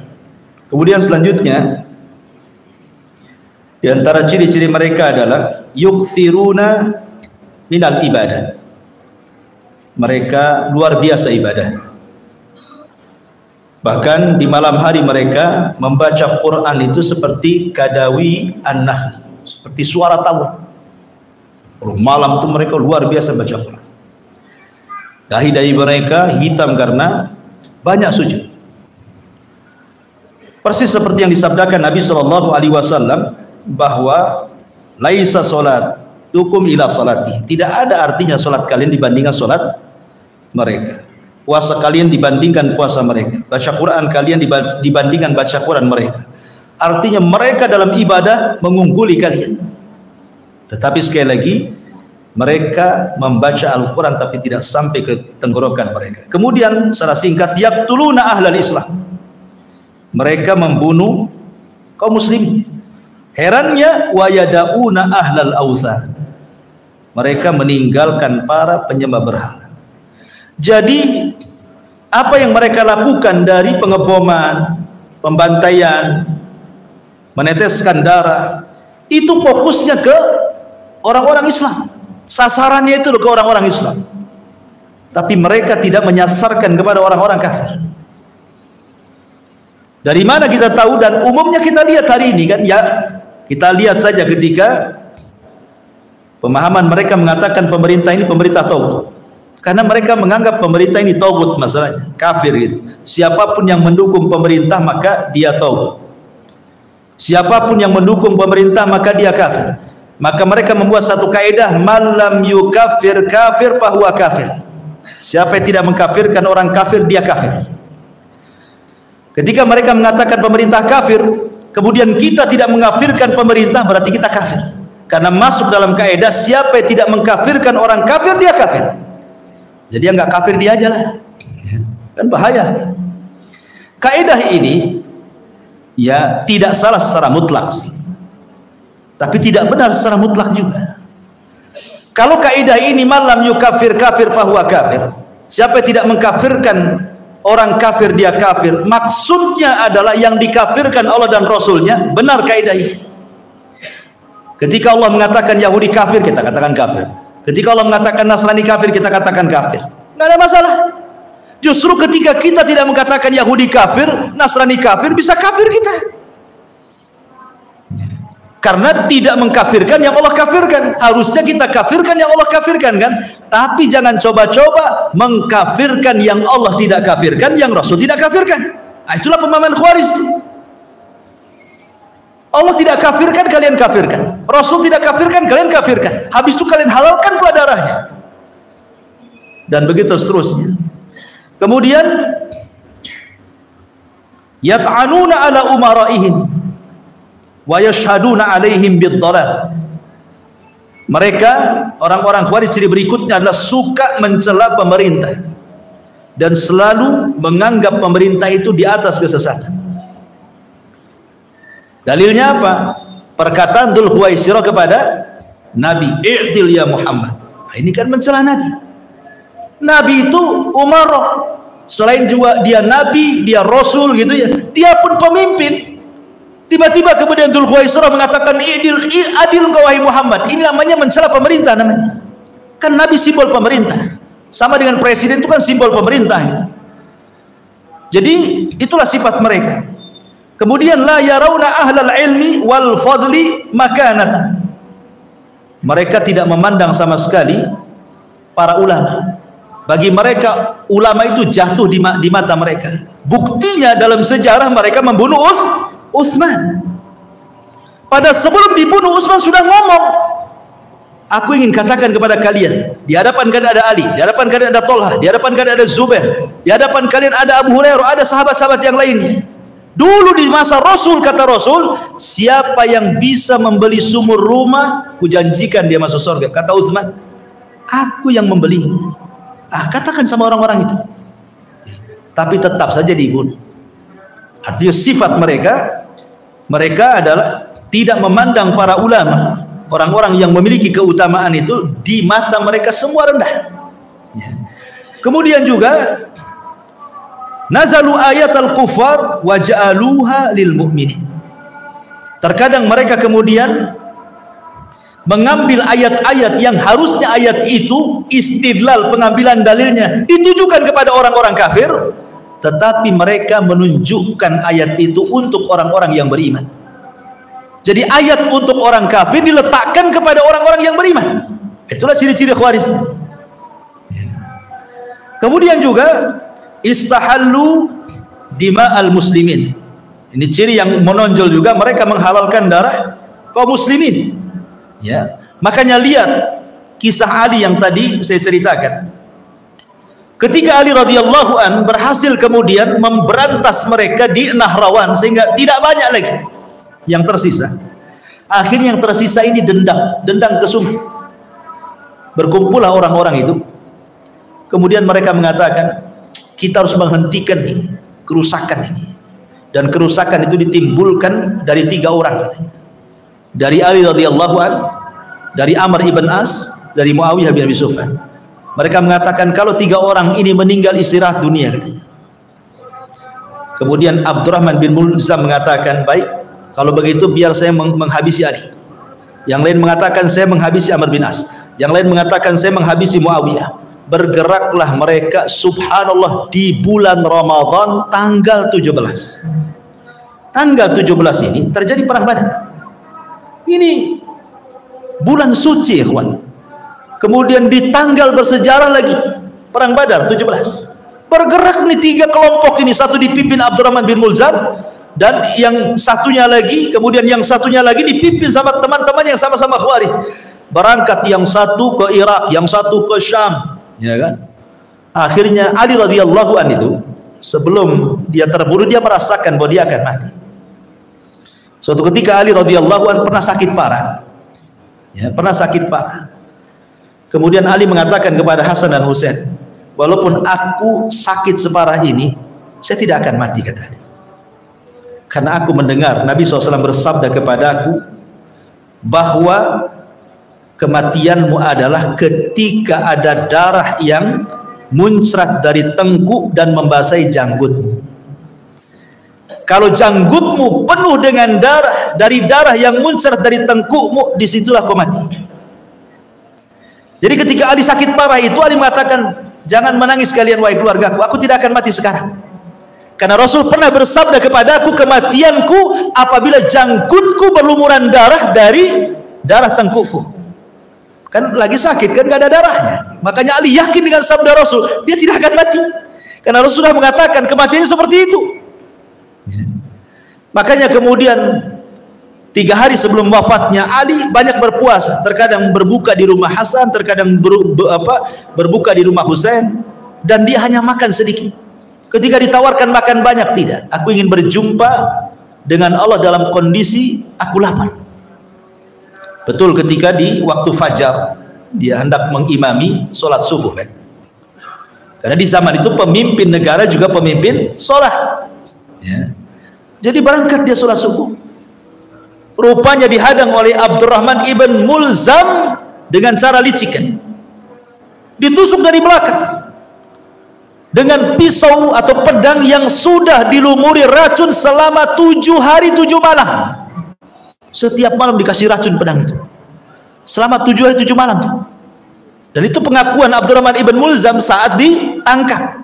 Kemudian selanjutnya di antara ciri-ciri mereka adalah yukthiruna minal ibadah. Mereka luar biasa ibadah. Bahkan di malam hari mereka membaca Quran itu seperti kadawi an-nahl, seperti suara tawon. Kalau malam itu mereka luar biasa baca Quran. Dahi-dahi mereka hitam karena banyak sujud. Persis seperti yang disabdakan Nabi SAW bahwa laisa salatukum ila salati. Tidak ada artinya salat kalian dibandingkan salat mereka. Puasa kalian dibandingkan puasa mereka. Baca Quran kalian dibandingkan baca Quran mereka. Artinya mereka dalam ibadah mengungguli kalian. Tetapi sekali lagi mereka membaca Al-Quran tapi tidak sampai ke tenggorokan mereka. Kemudian secara singkat, yaqtuluna ahlal Islam. Mereka membunuh kaum muslimin. Herannya, wa yada'una ahlal awthan. Mereka meninggalkan para penyembah berhala. Jadi apa yang mereka lakukan dari pengeboman, pembantaian, meneteskan darah, itu fokusnya ke orang-orang Islam. Sasarannya itu ke orang-orang Islam. Tapi mereka tidak menyasarkan kepada orang-orang kafir. Dari mana kita tahu? Dan umumnya kita lihat hari ini kan, ya kita lihat saja ketika pemahaman mereka mengatakan pemerintah ini pemerintah tauhid. Karena mereka menganggap pemerintah ini tauhid, masalahnya kafir gitu. Siapapun yang mendukung pemerintah maka dia tauhid. Siapapun yang mendukung pemerintah maka dia kafir. Maka mereka membuat satu kaidah, man lam yukaffir kafir fahuwa kafir. Siapa yang tidak mengkafirkan orang kafir, dia kafir. Ketika mereka mengatakan pemerintah kafir, kemudian kita tidak mengkafirkan pemerintah, berarti kita kafir. Karena masuk dalam kaidah, siapa yang tidak mengkafirkan orang kafir, dia kafir. Jadi yang nggak kafir dia aja lah. Kan bahaya. Kaidah ini ya tidak salah secara mutlak sih. Tapi tidak benar secara mutlak juga. Kalau kaidah ini malam yukafir kafir fahuwa kafir, siapa yang tidak mengkafirkan orang kafir dia kafir, maksudnya adalah yang dikafirkan Allah dan Rasulnya, benar kaidah ini. Ketika Allah mengatakan Yahudi kafir, kita katakan kafir. Ketika Allah mengatakan Nasrani kafir, kita katakan kafir. Nggak ada masalah. Justru ketika kita tidak mengatakan Yahudi kafir, Nasrani kafir, bisa kafir kita. Karena tidak mengkafirkan yang Allah kafirkan. Harusnya kita kafirkan yang Allah kafirkan, kan? Tapi jangan coba-coba mengkafirkan yang Allah tidak kafirkan, yang Rasul tidak kafirkan. Nah, itulah pemahaman Khawarij. Allah tidak kafirkan, kalian kafirkan. Rasul tidak kafirkan, kalian kafirkan. Habis itu kalian halalkan pula darahnya. Dan begitu seterusnya. Kemudian yat'anuna ala umaraihim wa yashhaduna alaihim bid-dhalal. Mereka orang-orang Khawarij ciri berikutnya adalah suka mencela pemerintah dan selalu menganggap pemerintah itu di atas kesesatan. Dalilnya apa? Perkataan Dzul Khuwaisirah kepada Nabi, "I'dil ya Muhammad." Nah, ini kan mencela Nabi. Nabi itu umarah. Selain juga dia Nabi, dia Rasul gitu ya. Dia pun pemimpin. Tiba-tiba kemudian Dzul Khuwaisirah mengatakan, adil engkau wahai Muhammad. Ini namanya mencela pemerintah namanya. Kan Nabi simbol pemerintah. Sama dengan presiden itu kan simbol pemerintah gitu. Jadi itulah sifat mereka. Kemudian la yarawna ahlal ilmi wal fadli makanatan. Mereka tidak memandang sama sekali para ulama. Bagi mereka ulama itu jatuh di mata mereka. Buktinya dalam sejarah mereka membunuh Utsman. Pada sebelum dibunuh Utsman sudah ngomong, aku ingin katakan kepada kalian, di hadapan kalian ada Ali, di hadapan kalian ada Tolha, di hadapan kalian ada Zubair, di hadapan kalian ada Abu Hurairah, ada sahabat-sahabat yang lainnya. Dulu di masa Rasul, kata Rasul, siapa yang bisa membeli sumur rumah, kujanjikan dia masuk surga. Kata Utsman, aku yang membelinya. Katakan sama orang-orang itu. Tapi tetap saja dibunuh. Artinya sifat mereka adalah tidak memandang para ulama, orang-orang yang memiliki keutamaan itu, di mata mereka semua rendah. Kemudian juga nazalu ayat al-kufar wa ja'aluha lil mu'minin. Terkadang mereka kemudian mengambil ayat-ayat yang harusnya ayat itu istidlal, pengambilan dalilnya ditujukan kepada orang-orang kafir, tetapi mereka menunjukkan ayat itu untuk orang-orang yang beriman. Jadi ayat untuk orang kafir diletakkan kepada orang-orang yang beriman. Itulah ciri-ciri Khawarij. Kemudian juga istahallu dima'al muslimin. Ini ciri yang menonjol juga, mereka menghalalkan darah kaum muslimin. Ya, makanya lihat kisah Ali yang tadi saya ceritakan. Ketika Ali radhiyallahu an berhasil kemudian memberantas mereka di Nahrawan sehingga tidak banyak lagi yang tersisa. Akhirnya yang tersisa ini dendang ke sungai. Berkumpullah orang-orang itu. Kemudian mereka mengatakan, kita harus menghentikan nih kerusakan ini, dan kerusakan itu ditimbulkan dari 3 orang katanya. Dari Ali radhiyallahu an, dari Amr ibn As, dari Muawiyah bin Abi Sufyan. Mereka mengatakan kalau 3 orang ini meninggal istirahat dunia katanya. Kemudian Abdurrahman bin Mulzam mengatakan, baik, kalau begitu biar saya menghabisi Ali. Yang lain mengatakan saya menghabisi Amr bin As. Yang lain mengatakan saya menghabisi Muawiyah. Bergeraklah mereka, subhanallah, di bulan Ramadan tanggal 17. Tanggal 17 ini terjadi perang Badar. Ini bulan suci, ikhwan. Kemudian di tanggal bersejarah lagi perang Badar 17. Bergerak nih 3 kelompok ini, satu dipimpin Abdurrahman bin Mulzam, dan yang satunya lagi, kemudian yang satunya lagi dipimpin sama teman-teman yang sama-sama Khawarij. Berangkat yang satu ke Irak, yang satu ke Syam. Ya kan? Akhirnya Ali radhiyallahu an itu sebelum dia terbunuh dia merasakan bahwa dia akan mati. Suatu ketika Ali radhiyallahu an pernah sakit parah. Ya, pernah sakit parah. Kemudian Ali mengatakan kepada Hasan dan Husain, walaupun aku sakit separah ini, saya tidak akan mati, kata Ali. Karena aku mendengar Nabi SAW bersabda kepadaku bahwa kematianmu adalah ketika ada darah yang muncrat dari tengkuk dan membasahi janggutmu. Kalau janggutmu penuh dengan darah, dari darah yang muncrat dari tengkukmu, disitulah kau mati. Jadi ketika Ali sakit parah itu, Ali mengatakan, jangan menangis kalian wahai keluargaku, aku tidak akan mati sekarang. Karena Rasul pernah bersabda kepadaku, kematianku apabila janggutku berlumuran darah dari darah tengkukku. Kan lagi sakit, kan gak ada darahnya. Makanya Ali yakin dengan sabda Rasul, dia tidak akan mati. Karena Rasul sudah mengatakan kematiannya seperti itu. Makanya kemudian 3 hari sebelum wafatnya Ali banyak berpuasa, terkadang berbuka di rumah Hasan, terkadang berbuka di rumah Husain, dan dia hanya makan sedikit. Ketika ditawarkan makan banyak, tidak, aku ingin berjumpa dengan Allah dalam kondisi aku lapar. Betul ketika di waktu fajar dia hendak mengimami sholat subuh kan, karena di zaman itu pemimpin negara juga pemimpin sholat ya. Jadi berangkat dia sholat subuh, rupanya dihadang oleh Abdurrahman ibn Mulzam dengan cara licik kan, ditusuk dari belakang dengan pisau atau pedang yang sudah dilumuri racun selama 7 hari 7 malam. Setiap malam dikasih racun pedang itu selama 7 hari 7 malam tuh. Dan itu pengakuan Abdurrahman ibn Mulzam saat ditangkap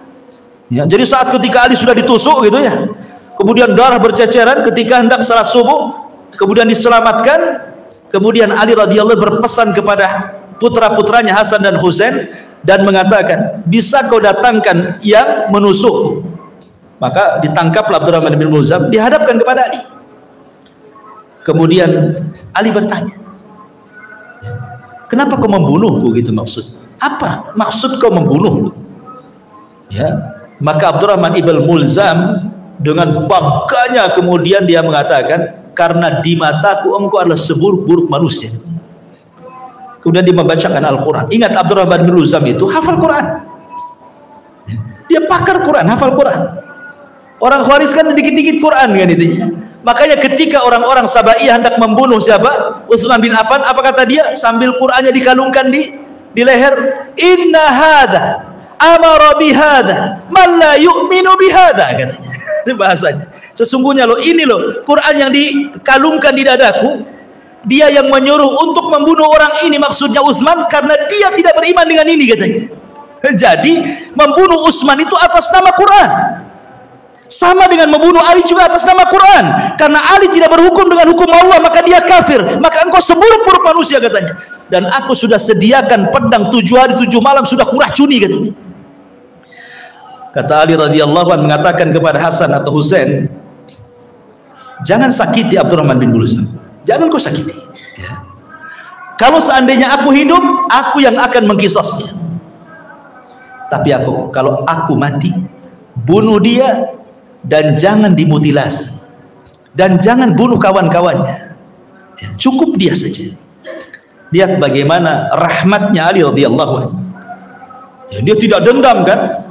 ya. Jadi saat ketika Ali sudah ditusuk gitu ya, kemudian darah berceceran ketika hendak salat subuh, kemudian diselamatkan. Kemudian Ali radhiyallahu berpesan kepada putra-putranya Hasan dan Husain dan mengatakan, bisa kau datangkan yang menusukku. Maka ditangkaplah Abdurrahman bin Mulzam, dihadapkan kepada Ali. Kemudian Ali bertanya, kenapa kau membunuhku gitu maksud? Apa maksud kau membunuhku? Ya, maka Abdurrahman ibn Mulzam dengan bangkanya kemudian dia mengatakan, karena di mataku engkau adalah seburuk-buruk manusia. Kemudian dia membacakan Al-Quran. Ingat Abdurrahman bin Mulzam itu hafal Quran, dia pakar Quran, hafal Quran. Orang Khawarij kan dikit-dikit Quran kan itu. Makanya ketika orang-orang Sabaiyah hendak membunuh siapa? Utsman bin Affan, apa kata dia? Sambil Qurannya dikalungkan di leher, inna hadza amara bihadza man la yu'minu bihadza, katanya. Itu bahasanya. Sesungguhnya loh, ini loh Quran yang dikalungkan di dadaku, dia yang menyuruh untuk membunuh orang ini, maksudnya Utsman, karena dia tidak beriman dengan ini, katanya. Jadi membunuh Utsman itu atas nama Quran, sama dengan membunuh Ali juga atas nama Quran. Karena Ali tidak berhukum dengan hukum Allah, maka dia kafir, maka engkau seburuk-buruk manusia, katanya. Dan aku sudah sediakan pedang 7 hari 7 malam, sudah kuracuni, katanya. Kata Ali radhiyallahu anhu mengatakan kepada Hasan atau Husain, jangan sakiti Abdurrahman bin Mulzam, jangan kau sakiti ya. Kalau seandainya aku hidup, aku yang akan mengqisasnya. Tapi kalau aku mati, bunuh dia dan jangan dimutilasi, dan jangan bunuh kawan-kawannya ya, cukup dia saja. Lihat bagaimana rahmatnya Ali radhiyallahu anhu ya, dia tidak dendam kan.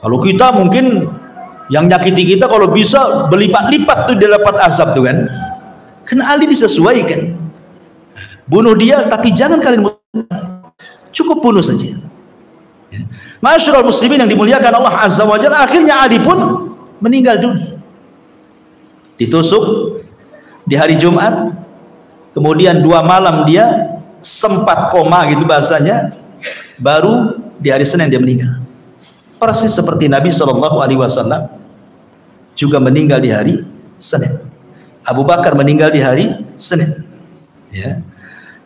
Kalau kita mungkin yang nyakiti kita, kalau bisa berlipat-lipat tuh dia dapat azab tuh kan. Karena Ali disesuaikan, bunuh dia tapi jangan kalian cukup bunuh saja ya. Ma'asyiral muslimin yang dimuliakan Allah azza wa jalla, akhirnya Ali pun meninggal dunia, ditusuk di hari Jumat. Kemudian 2 malam dia sempat koma gitu bahasanya, baru di hari Senin dia meninggal. Persis seperti Nabi SAW juga meninggal di hari Senin. Abu Bakar meninggal di hari Senin ya.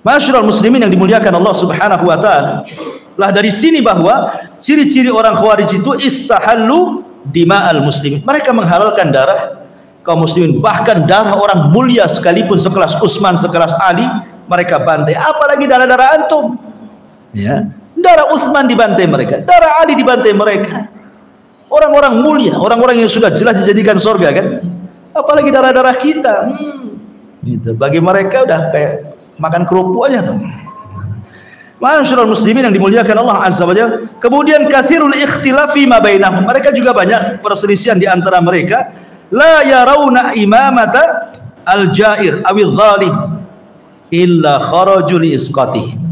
Ma'asyiral muslimin yang dimuliakan Allah subhanahu wa ta'ala, lah dari sini bahwa ciri-ciri orang Khawarij itu istahallu dima'al muslimin, mereka menghalalkan darah kaum muslimin, bahkan darah orang mulia sekalipun sekelas Utsman, sekelas Ali, mereka bantai. Apalagi darah-darah antum ya. Darah Utsman dibantai mereka, darah Ali dibantai mereka. Orang-orang mulia, orang-orang yang sudah jelas dijadikan surga kan. Apalagi darah-darah kita gitu. Bagi mereka udah kayak makan kerupuk aja tuh. Ma'asyiral muslimin yang dimuliakan Allah azza wa jalla. Kemudian katsirul ikhtilafi ma bainahum, mereka juga banyak perselisihan di antara mereka. La yarawna imamata al-jair awil zalim illa kharaju li isqatihim.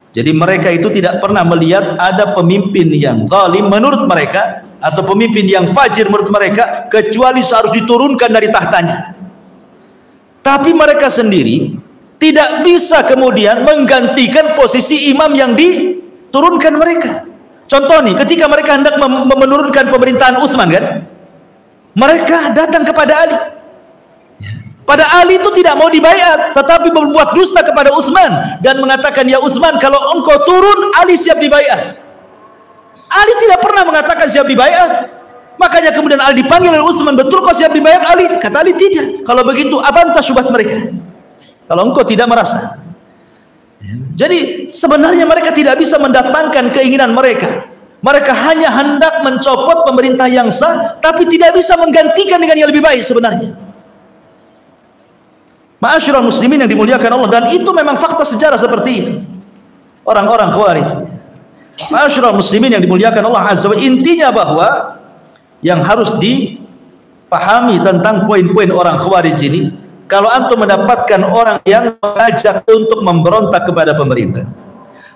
Jadi mereka itu tidak pernah melihat ada pemimpin yang zalim menurut mereka atau pemimpin yang fajir menurut mereka, kecuali harus diturunkan dari tahtanya. Tapi mereka sendiri tidak bisa kemudian menggantikan posisi imam yang diturunkan mereka. Contoh nih, ketika mereka hendak menurunkan pemerintahan Utsman kan, mereka datang kepada Ali. Pada Ali itu tidak mau dibaiat, tetapi berbuat dusta kepada Utsman dan mengatakan, ya Utsman, kalau engkau turun, Ali siap dibaiat. Ali tidak pernah mengatakan siap dibaiat. Makanya kemudian Ali dipanggil oleh Utsman, betul kau siap dibaiat Ali? Kata Ali, tidak. Kalau begitu, apa entah syubhat mereka? Kalau engkau tidak merasa. Jadi sebenarnya mereka tidak bisa mendatangkan keinginan mereka. Mereka hanya hendak mencopot pemerintah yang sah, tapi tidak bisa menggantikan dengan yang lebih baik sebenarnya. Ma'asyiral muslimin yang dimuliakan Allah, dan itu memang fakta sejarah seperti itu. Orang-orang Khawarij. Ma'asyiral muslimin yang dimuliakan Allah Azza wa Jalla, intinya bahwa yang harus dipahami tentang poin-poin orang Khawarij ini, kalau antum mendapatkan orang yang mengajak untuk memberontak kepada pemerintah,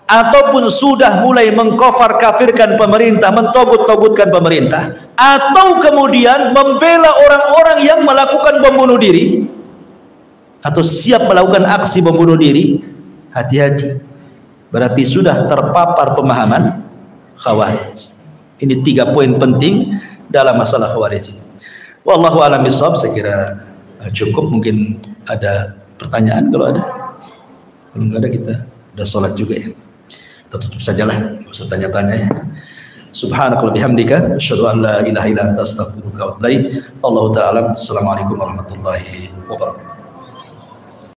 ataupun sudah mulai mengkafir kafirkan pemerintah, mentogut-togutkan pemerintah, atau kemudian membela orang-orang yang melakukan bom bunuh diri, atau siap melakukan aksi bom bunuh diri, hati-hati, berarti sudah terpapar pemahaman Khawarij. Ini 3 poin penting dalam masalah Khawarij. Wallahu a'lam bishawab. Saya kira cukup. Mungkin ada pertanyaan. Kalau ada, kalau nggak ada, kita udah sholat juga ya, kita tutup sajalah, nggak usah tanya-tanya ya. Subhanakallahumma bihamdika asyhadu an la ilaha illa anta astaghfiruka wa atubu ilaik. Allahu ta'ala. Assalamualaikum warahmatullahi wabarakatuh.